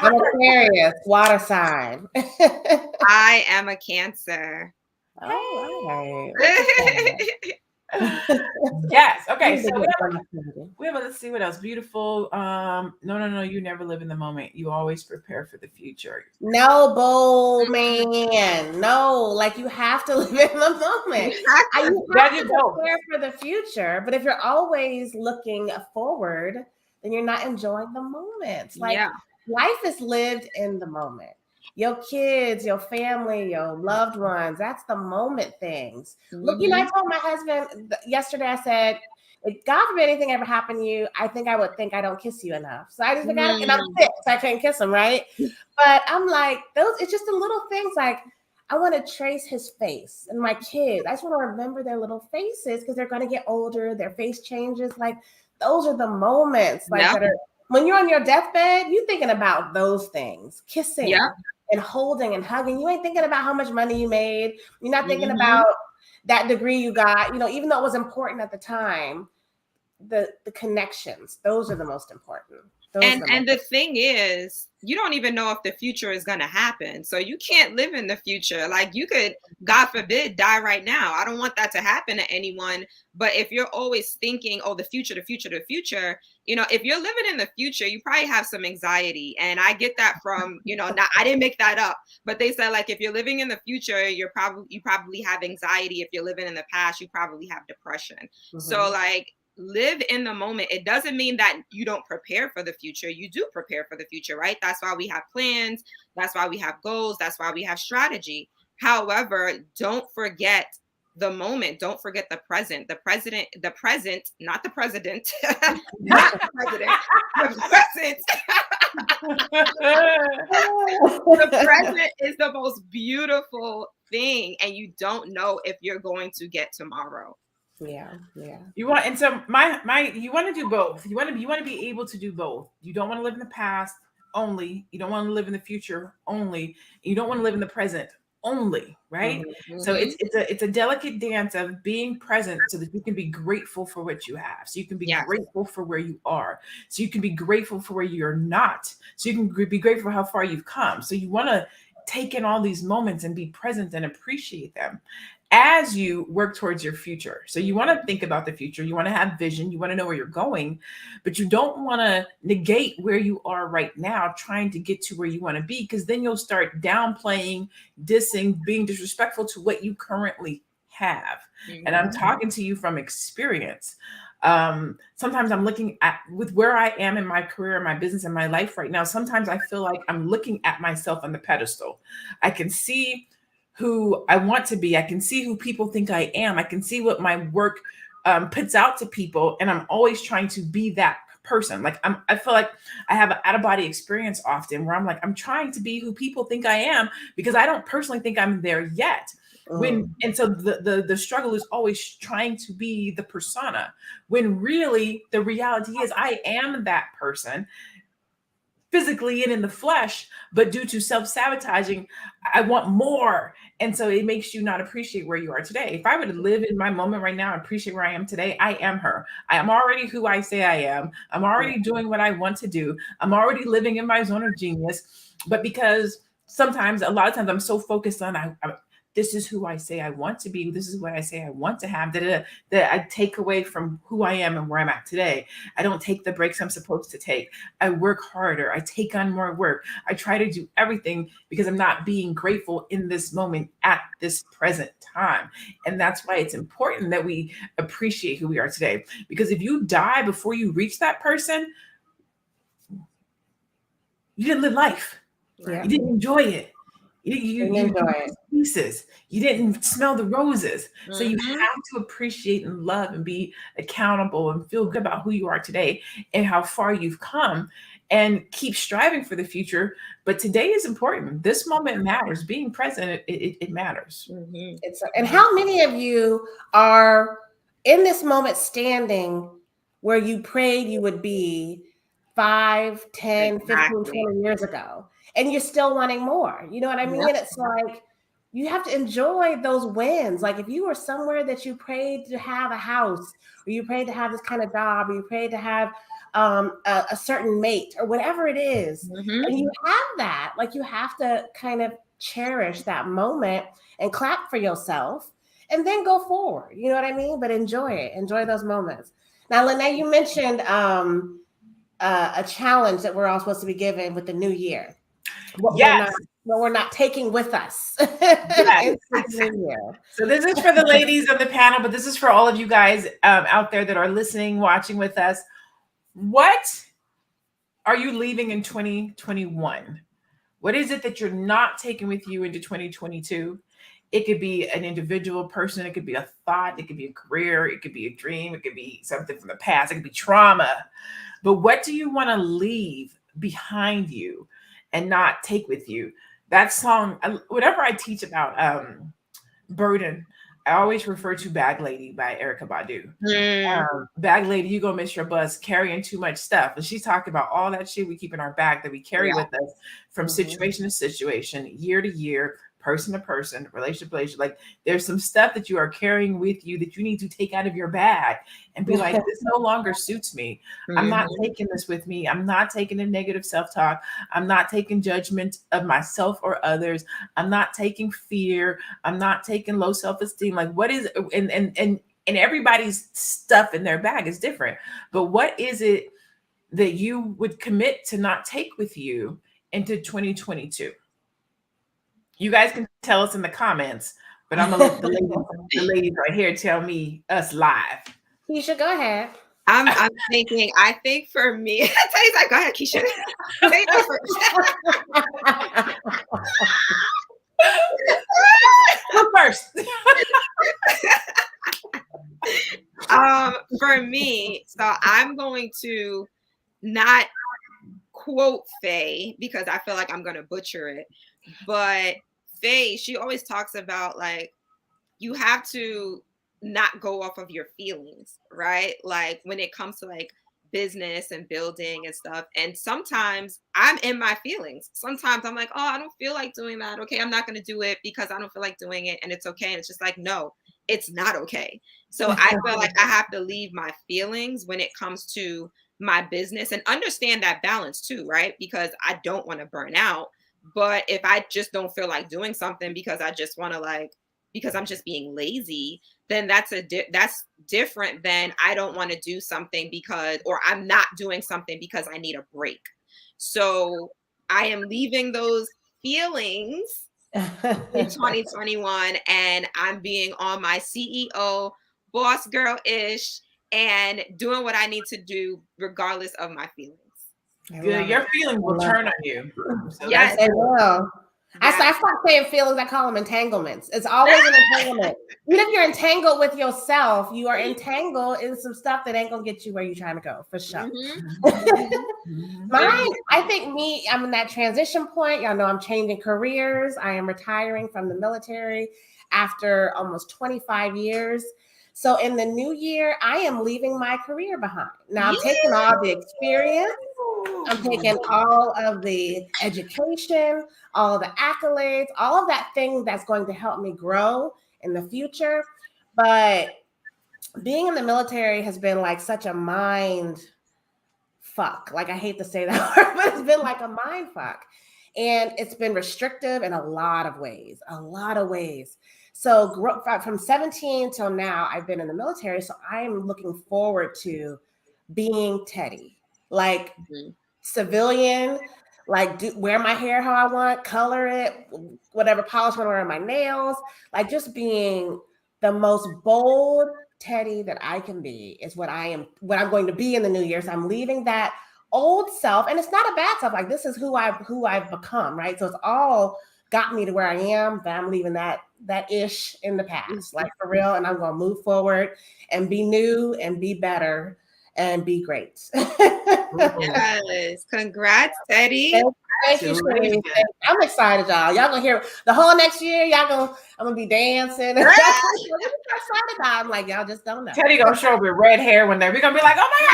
I'm Aquarius, water sign. I am a Cancer. All right. Yes. Okay. So let's see what else. Beautiful. No. You never live in the moment. You always prepare for the future. No, bull man. No, like you have to live in the moment. You have to prepare for the future. But if you're always looking forward, then you're not enjoying the moments. Like life is lived in the moment. Your kids, your family, your loved ones, that's the moment things. Look, I told my husband yesterday, I said, if God forbid anything ever happened to you, I think I would think I don't kiss you enough. So I just forgot, and I'm sick, so I couldn't kiss him, right? But I'm like, it's just the little things like, I want to trace his face and my kids. I just want to remember their little faces because they're going to get older. Their face changes. Like those are the moments that are, when you're on your deathbed, you're thinking about those things, kissing. And holding and hugging. You ain't thinking about how much money you made. You're not thinking about that degree you got, even though it was important at the time. The connections, those are the most important. And the thing is, you don't even know if the future is going to happen. So you can't live in the future. Like you could, God forbid, die right now. I don't want that to happen to anyone. But if you're always thinking, oh, the future, if you're living in the future, you probably have some anxiety. And I get that from, I didn't make that up, but they said like, if you're living in the future, you probably have anxiety. If you're living in the past, you probably have depression. So like, live in the moment. It doesn't mean that you don't prepare for the future. You do prepare for the future, right? That's why we have plans. That's why we have goals. That's why we have strategy. However, don't forget the moment. Don't forget the present. The present, not the president, not the president, the present. The present is the most beautiful thing, and you don't know if you're going to get tomorrow. Yeah. You want, and so you want to do both. You want to be able to do both. You don't want to live in the past only. You don't want to live in the future only. You don't want to live in the present only, right? So it's a delicate dance of being present so that you can be grateful for what you have. So you can be grateful for where you are. So you can be grateful for where you're not. So you can be grateful for how far you've come. So you want to take in all these moments and be present and appreciate them as you work towards your future. So you want to think about the future. You want to have vision. You want to know where you're going, but you don't want to negate where you are right now, trying to get to where you want to be, because then you'll start downplaying, dissing, being disrespectful to what you currently have. And I'm talking to you from experience. Sometimes I'm looking at with where I am in my career, my business, and my life right now. Sometimes I feel like I'm looking at myself on the pedestal. I can see who I want to be. I can see who people think I am. I can see what my work puts out to people. And I'm always trying to be that person. Like I feel like I have an out of body experience often where I'm like, I'm trying to be who people think I am because I don't personally think I'm there yet. And so the struggle is always trying to be the persona when really the reality is I am that person physically in the flesh, but due to self-sabotaging, I want more. And so it makes you not appreciate where you are today. If I were to live in my moment right now and appreciate where I am today, I am her. I am already who I say I am. I'm already doing what I want to do. I'm already living in my zone of genius. But because sometimes, a lot of times, I'm so focused on this is who I say I want to be. This is what I say I want to have, that I take away from who I am and where I'm at today. I don't take the breaks I'm supposed to take. I work harder. I take on more work. I try to do everything because I'm not being grateful in this moment at this present time. And that's why it's important that we appreciate who we are today. Because if you die before you reach that person, you didn't live life. Yeah. You didn't enjoy it. You enjoy it. Pieces. You didn't smell the roses. So you Mhm. have to appreciate and love and be accountable and feel good about who you are today and how far you've come, and keep striving for the future. But today is important. This moment matters. Being present, it matters. Mhm. And how many of you are in this moment standing where you prayed you would be 5, 10, 15, Exactly. 20 years ago, and you're still wanting more? You know what I mean? Yep. It's like you have to enjoy those wins. Like if you were somewhere that you prayed to have a house, or you prayed to have this kind of job, or you prayed to have a certain mate, or whatever it is, Mhm. and you have that, like you have to kind of cherish that moment and clap for yourself and then go forward. You know what I mean? But enjoy it. Enjoy those moments. Now, Lene, you mentioned a challenge that we're all supposed to be given with the new year. What Yes. we're not taking with us Yes. into the new year. So this is for the ladies of the panel, but this is for all of you guys out there that are listening, watching with us. What are you leaving in 2021? What is it that you're not taking with you into 2022? It could be an individual person. It could be a thought. It could be a career. It could be a dream. It could be something from the past. It could be trauma. But what do you want to leave behind you and not take with you? That song, whatever I teach about burden, I always refer to Bag Lady by Erykah Badu. Mm. Bag lady, you gonna miss your bus carrying too much stuff. And she's talking about all that shit we keep in our bag that we carry Yeah. with us from Mhm. situation to situation, year to year, person to person, relationship to relationship. Like there's some stuff that you are carrying with you that you need to take out of your bag and be like, this no longer suits me. I'm not Mhm. taking this with me. I'm not taking a negative self-talk. I'm not taking judgment of myself or others. I'm not taking fear. I'm not taking low self-esteem. Like what is and everybody's stuff in their bag is different. But what is it that you would commit to not take with you into 2022? You guys can tell us in the comments, but I'm gonna let the ladies right here tell me us live. Keisha, go ahead. I'm thinking. I think for me, Tay's like, go ahead, Keisha. Say it first. Who first? For me, so I'm going to not quote Faye because I feel like I'm gonna butcher it. But Faye, she always talks about like you have to not go off of your feelings, right? Like when it comes to like business and building and stuff. And sometimes I'm in my feelings. Sometimes I'm like, oh, I don't feel like doing that. Okay, I'm not going to do it because I don't feel like doing it. And it's okay. And it's just like, no, it's not okay. So I feel like I have to leave my feelings when it comes to my business and understand that balance too, right? Because I don't want to burn out. But if I just don't feel like doing something because I just want to like, because I'm just being lazy, then that's different than I don't want to do something because, or I'm not doing something because I need a break. So I am leaving those feelings in 2021 and I'm being on my CEO boss girl ish and doing what I need to do regardless of my feelings. Good. Your feelings will turn on you. So Yes. They will. I Yes. start saying feelings. I call them entanglements. It's always an entanglement. Even if you're entangled with yourself, you are entangled in some stuff that ain't gonna get you where you're trying to go, for sure. Mhm. Mine, I think I'm in that transition point. Y'all know I'm changing careers. I am retiring from the military after almost 25 years. So in the new year, I am leaving my career behind. Now I'm taking all the experience. I'm taking all of the education, all of the accolades, all of that thing that's going to help me grow in the future. But being in the military has been like such a mind fuck. Like, I hate to say that word, but it's been like a mind fuck. And it's been restrictive in a lot of ways, So from 17 till now, I've been in the military. So I'm looking forward to being Teddy, like civilian, like wear my hair how I want, color it, whatever polish I want to wear on my nails, like just being the most bold Teddy that I can be is what I'm going to be in the new year. So I'm leaving that old self, and it's not a bad self. Like, this is who I've become, right? So it's all got me to where I am, but I'm leaving that ish in the past, like, for real. And I'm going to move forward and be new and be better and be great. Yes, congrats, Teddy. Thank you, Sheree. I'm excited, y'all. Y'all gonna hear the whole next year. I'm gonna be dancing. I'm excited about. I'm like, y'all just don't know. Teddy gonna show up with red hair one day. We're gonna be like, oh my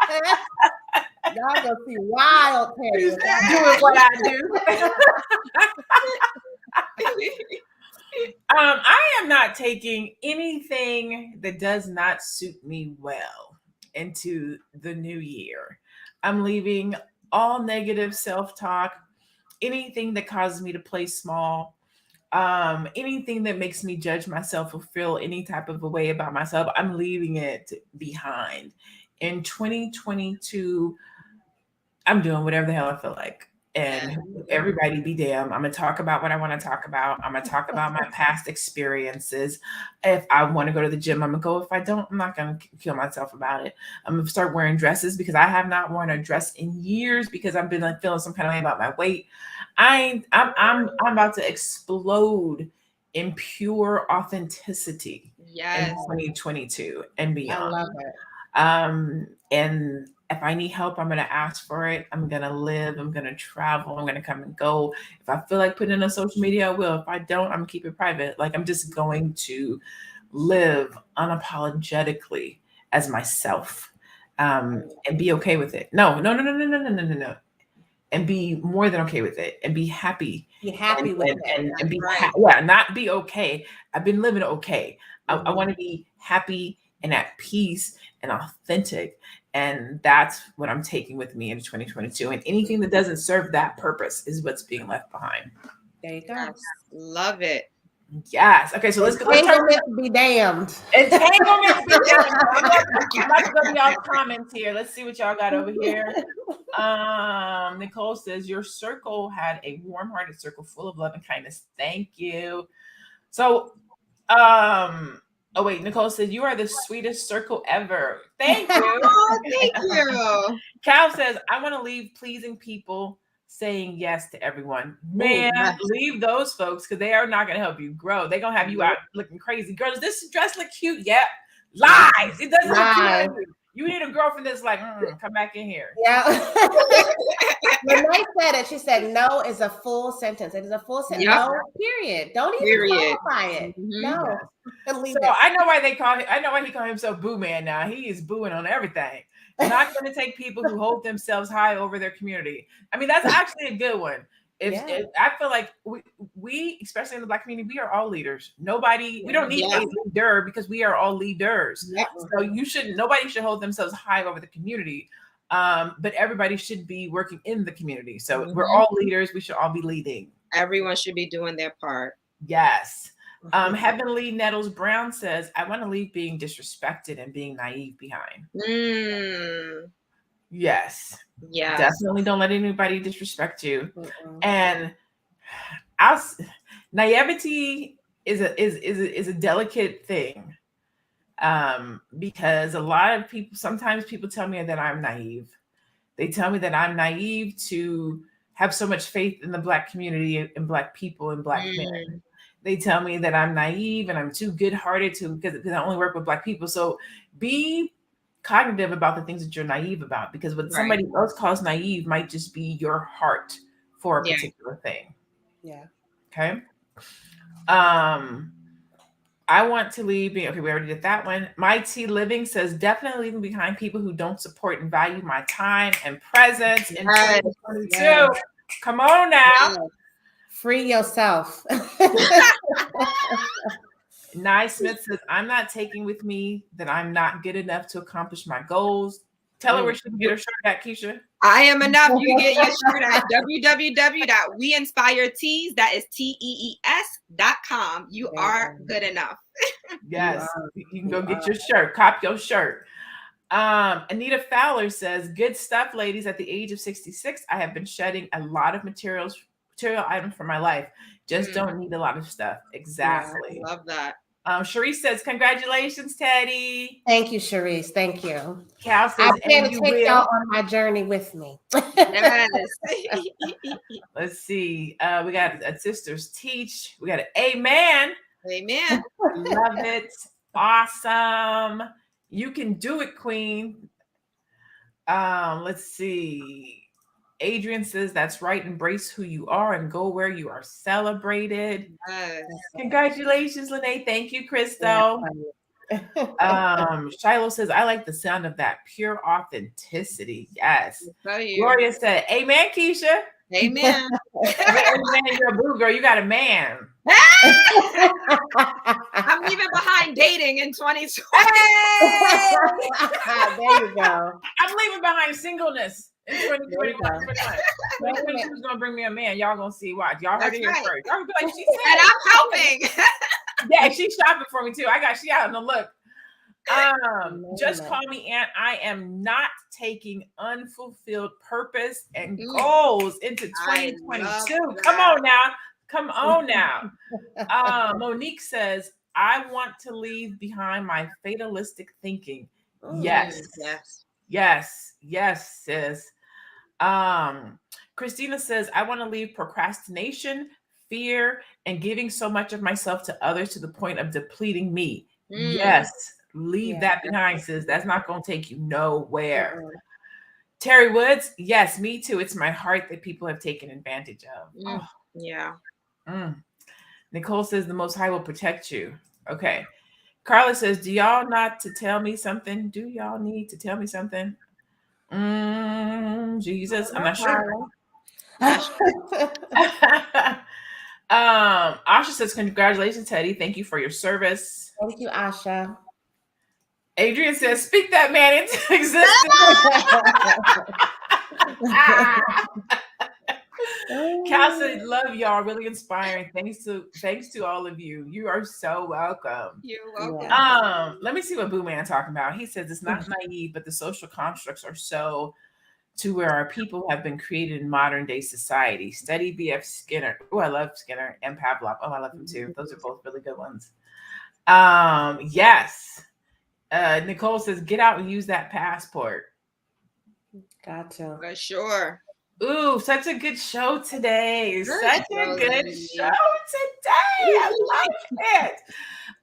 God. Y'all gonna see wild Teddy. Doing what I do. I am not taking anything that does not suit me well into the new year. I'm leaving all negative self-talk, anything that causes me to play small, anything that makes me judge myself or feel any type of a way about myself. I'm leaving it behind. In 2022, I'm doing whatever the hell I feel like. And everybody be damn. I'm going to talk about what I want to talk about. I'm going to talk about my past experiences. If I want to go to the gym, I'm going to go. If I don't, I'm not going to kill myself about it. I'm going to start wearing dresses because I have not worn a dress in years because I've been like feeling some kind of way about my weight. I'm about to explode in pure authenticity in 2022 and beyond. I love it. And if I need help, I'm going to ask for it. I'm going to live. I'm going to travel. I'm going to come and go. If I feel like putting it on social media, I will. If I don't, I'm going to keep it private. Like, I'm just going to live unapologetically as myself, and be okay with it. No. And be more than okay with it and be happy. Be happy with it. And be not be okay. I've been living okay. I want to be happy and at peace and authentic. And that's what I'm taking with me into 2022. And anything that doesn't serve that purpose is what's being left behind. There you go. Yes. Love it. Yes. Okay, so let's go. Entanglement be damned. Entanglement be damned. I'm about to go to y'all's comments here. Let's see what y'all got over here. Nicole says, your circle had a warm-hearted circle full of love and kindness. Thank you. So, oh wait, Nicole said, you are the sweetest circle ever. Thank you. Oh, thank you. Cal says, I want to leave pleasing people, saying yes to everyone. Man, leave those folks because they are not going to help you grow. They're going to have you out looking crazy. Girl, does this dress look cute? Yep. Lies. It doesn't look cute. You need a girlfriend that's like, come back in here. Yeah. When I said it, she said, no is a full sentence. It is a full sentence. Yep. No, period. Don't even qualify it. No. So I know why he called himself Boo Man now. He is booing on everything. Not going to take people who hold themselves high over their community. I mean, that's actually a good one. If I feel like we, especially in the Black community, we are all leaders. We don't need a leader because we are all leaders. Yeah. So nobody should hold themselves high over the community. But everybody should be working in the community. So we're all leaders. We should all be leading. Everyone should be doing their part. Yes. Heavenly Nettles Brown says, I want to leave being disrespected and being naive behind. Yes. Yeah. Definitely don't let anybody disrespect you. And naivety is a delicate thing. Because a lot of people, sometimes people tell me that I'm naive. They tell me that I'm naive to have so much faith in the Black community and Black people and Black men. They tell me that I'm naive and I'm too good-hearted because I only work with Black people. So be cognitive about the things that you're naive about, because what somebody else calls naive might just be your heart for a particular thing. Yeah. Okay. I want to leave. Okay, we already did that one. My T Living says definitely leaving behind people who don't support and value my time and presence in 2022. Yes. Come on now. Yes. Free yourself. Nye Smith says, I'm not taking with me that I'm not good enough to accomplish my goals. Tell her where she can get her shirt at, Keisha. I am enough. You get your shirt at www.weinspiretees. That is tees.com. You are good enough. Yes, you can go get your shirt. Cop your shirt. Anita Fowler says, good stuff, ladies. At the age of 66, I have been shedding a lot of material items for my life. Just don't need a lot of stuff. Exactly. Yeah, I love that. Sharice says, congratulations, Teddy. Thank you, Sharice. Thank you. Cal says, I plan to take y'all on my journey with me. Yes. Let's see. We got a Sisters Teach. We got an amen. Amen. Love it. Awesome. You can do it, Queen. Let's see. Adrian says, that's right. Embrace who you are and go where you are celebrated. Yes. Congratulations, Lene. Thank you, Crystal. Shiloh says, I like the sound of that pure authenticity. Yes. Gloria said, amen, Keisha. Amen. Amen, you're a boo girl. You got a man. I'm leaving behind dating in 2020. There you go. I'm leaving behind singleness in 2021. 2022 is gonna bring me a man. Y'all gonna see. Watch. Y'all heard it here first. Y'all gonna be like, she said, and I'm helping. Yeah, she's shopping for me too. She out in the look. Just call me Aunt. I am not taking unfulfilled purpose and goals into 2022. Come on now. Monique says, I want to leave behind my fatalistic thinking. Yes, sis. Christina says, I want to leave procrastination, fear, and giving so much of myself to others to the point of depleting me. Yes, leave that behind, sis. That's not going to take you nowhere. Terry Woods, yes, me too. It's my heart that people have taken advantage of. Yeah. Nicole says, the Most High will protect you. Okay. Carla says, do y'all not to tell me something? Do y'all need to tell me something? Jesus, I'm not sure. Asha says, congratulations, Teddy. Thank you for your service. Thank you, Asha. Adrian says, speak that man into existence. Cal said, love y'all, really inspiring. Thanks to all of you. You are so welcome. You're welcome. Let me see what Boo Man talking about. He says it's not naive, but the social constructs are so to where our people have been created in modern day society. Study B.F. Skinner. Oh, I love Skinner and Pavlov. Oh, I love him too. Those are both really good ones. Yes. Nicole says, get out and use that passport. Gotcha. For sure. Ooh, such a good show today. Such a good show today. I love it.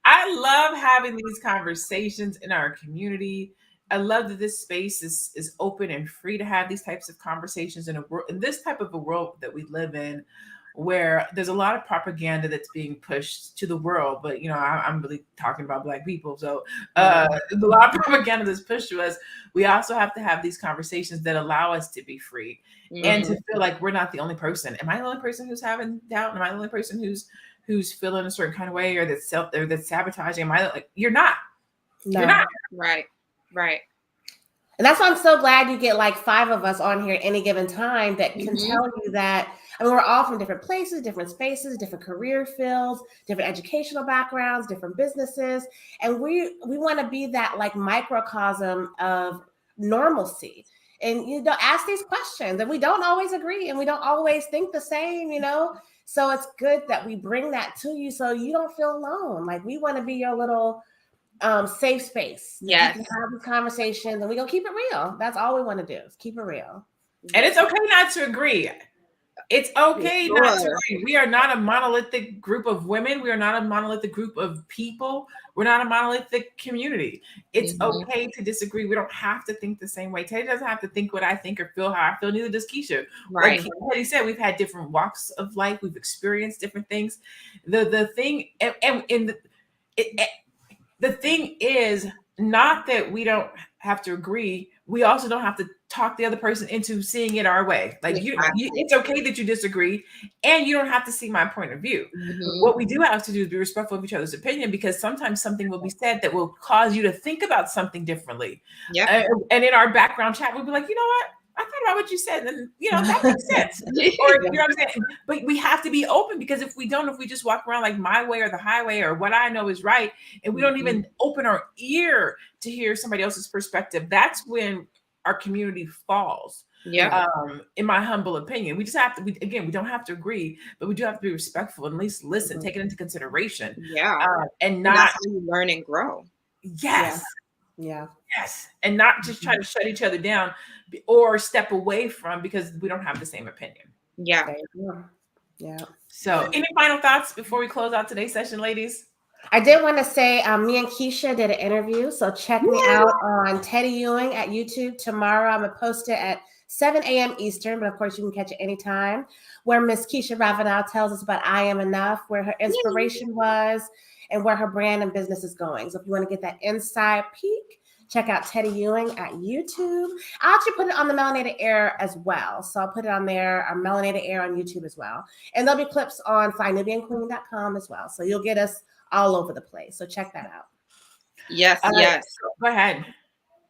I love having these conversations in our community. I love that this space is open and free to have these types of conversations in this type of a world that we live in, where there's a lot of propaganda that's being pushed to the world. But, I'm really talking about Black people. So a lot of propaganda that's pushed to us. We also have to have these conversations that allow us to be free and to feel like we're not the only person. Am I the only person who's having doubt? Am I the only person who's feeling a certain kind of way or that's sabotaging? Am I like, you're not. No. You're not. Right. And that's why I'm so glad you get like 5 of us on here at any given time that can tell you that, we're all from different places, different spaces, different career fields, different educational backgrounds, different businesses. And we want to be that like microcosm of normalcy. And, ask these questions, and we don't always agree and we don't always think the same, So it's good that we bring that to you so you don't feel alone. Like we want to be your little safe space. Yes. You can have these conversations and we're going to keep it real. That's all we want to do is keep it real. And it's okay not to agree. It's okay not to agree. We are not a monolithic group of women. We are not a monolithic group of people. We're not a monolithic community. It's okay to disagree. We don't have to think the same way. Teddy doesn't have to think what I think or feel how I feel. Neither does Keisha. Right. Like Teddy said, we've had different walks of life. We've experienced different things. The thing, and the thing is not that we don't have to agree. We also don't have to talk the other person into seeing it our way. Like it's okay that you disagree, and you don't have to see my point of view. What we do have to do is be respectful of each other's opinion, because sometimes something will be said that will cause you to think about something differently. Yeah. And in our background chat, we'll be like, you know what? I thought about what you said, and that makes sense. Or you know what I'm saying? But we have to be open, because if we just walk around like my way or the highway or what I know is right, and we don't even open our ear to hear somebody else's perspective, that's when our community falls. Yeah. In my humble opinion, we just have to. We don't have to agree, but we do have to be respectful and at least listen, take it into consideration. Yeah. And not that's how you learn and grow. Yes. Yeah. Yes. And not just try to shut each other down or step away from because we don't have the same opinion. Yeah. Yeah. So any final thoughts before we close out today's session, ladies? I did want to say me and Keisha did an interview. So check me out on Teddy Ewing at YouTube tomorrow. I'm going to post it at 7 a.m. Eastern, but of course you can catch it anytime, where Miss Keisha Ravenel tells us about I Am Enough, where her inspiration was, and where her brand and business is going. So if you want to get that inside peek, check out Teddy Ewing at YouTube. I'll actually put it on the Melanated Air as well. So I'll put it on there, our Melanated Air on YouTube as well. And there'll be clips on flynubianqueen.com as well. So you'll get us all over the place. So check that out. Yes, yes. Go ahead.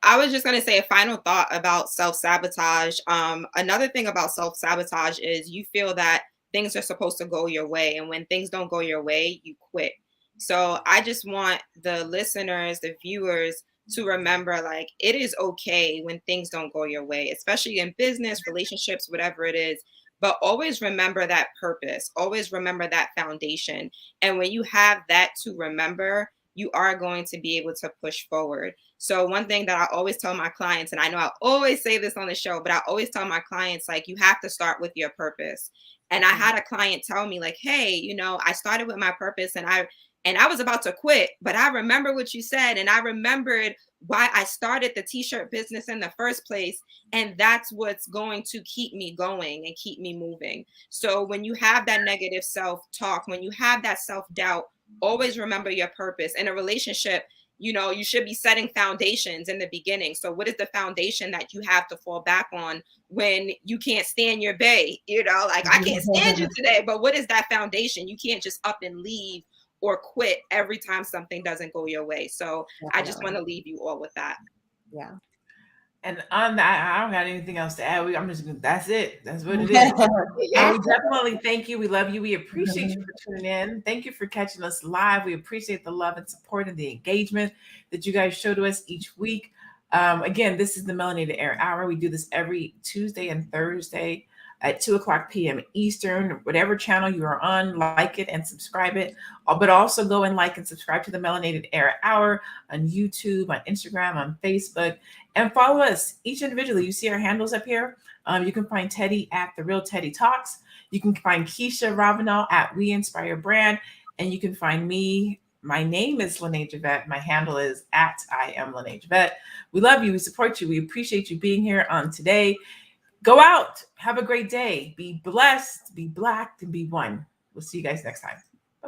I was just going to say a final thought about self-sabotage. Another thing about self-sabotage is you feel that things are supposed to go your way. And when things don't go your way, you quit. So I just want the listeners, the viewers, to remember, like, it is okay when things don't go your way, especially in business, relationships, whatever it is. But always remember that purpose. Always remember that foundation. And when you have that to remember, you are going to be able to push forward. So one thing that I always tell my clients, and I know I always say this on the show, but I always tell my clients, like, you have to start with your purpose. And I had a client tell me, like, hey, I started with my purpose and I was about to quit, but I remember what you said. And I remembered why I started the t-shirt business in the first place. And that's what's going to keep me going and keep me moving. So when you have that negative self-talk, when you have that self-doubt, always remember your purpose. In a relationship, you should be setting foundations in the beginning. So what is the foundation that you have to fall back on when you can't stand your bae? Like, I can't stand you today, but what is that foundation? You can't just up and leave or quit every time something doesn't go your way. So I just want to leave you all with that. Yeah. And on that, I don't got anything else to add. That's it. That's what it is. We definitely thank you. We love you. We appreciate you for tuning in. Thank you for catching us live. We appreciate the love and support and the engagement that you guys show to us each week. Again, this is the Melanated Air Hour. We do this every Tuesday and Thursday at 2:00 p.m. Eastern. Whatever channel you are on, like it and subscribe it. But also go and like and subscribe to the Melanated Air Hour on YouTube, on Instagram, on Facebook, and follow us each individually. You see our handles up here. You can find Teddy at The Real Teddy Talks. You can find Keisha Ravenel at We Inspire Brand. And you can find me. My name is Lene Javette. My handle is at I am Lene Javette. We love you. We support you. We appreciate you being here on today. Go out. Have a great day. Be blessed, be Black, and be one. We'll see you guys next time.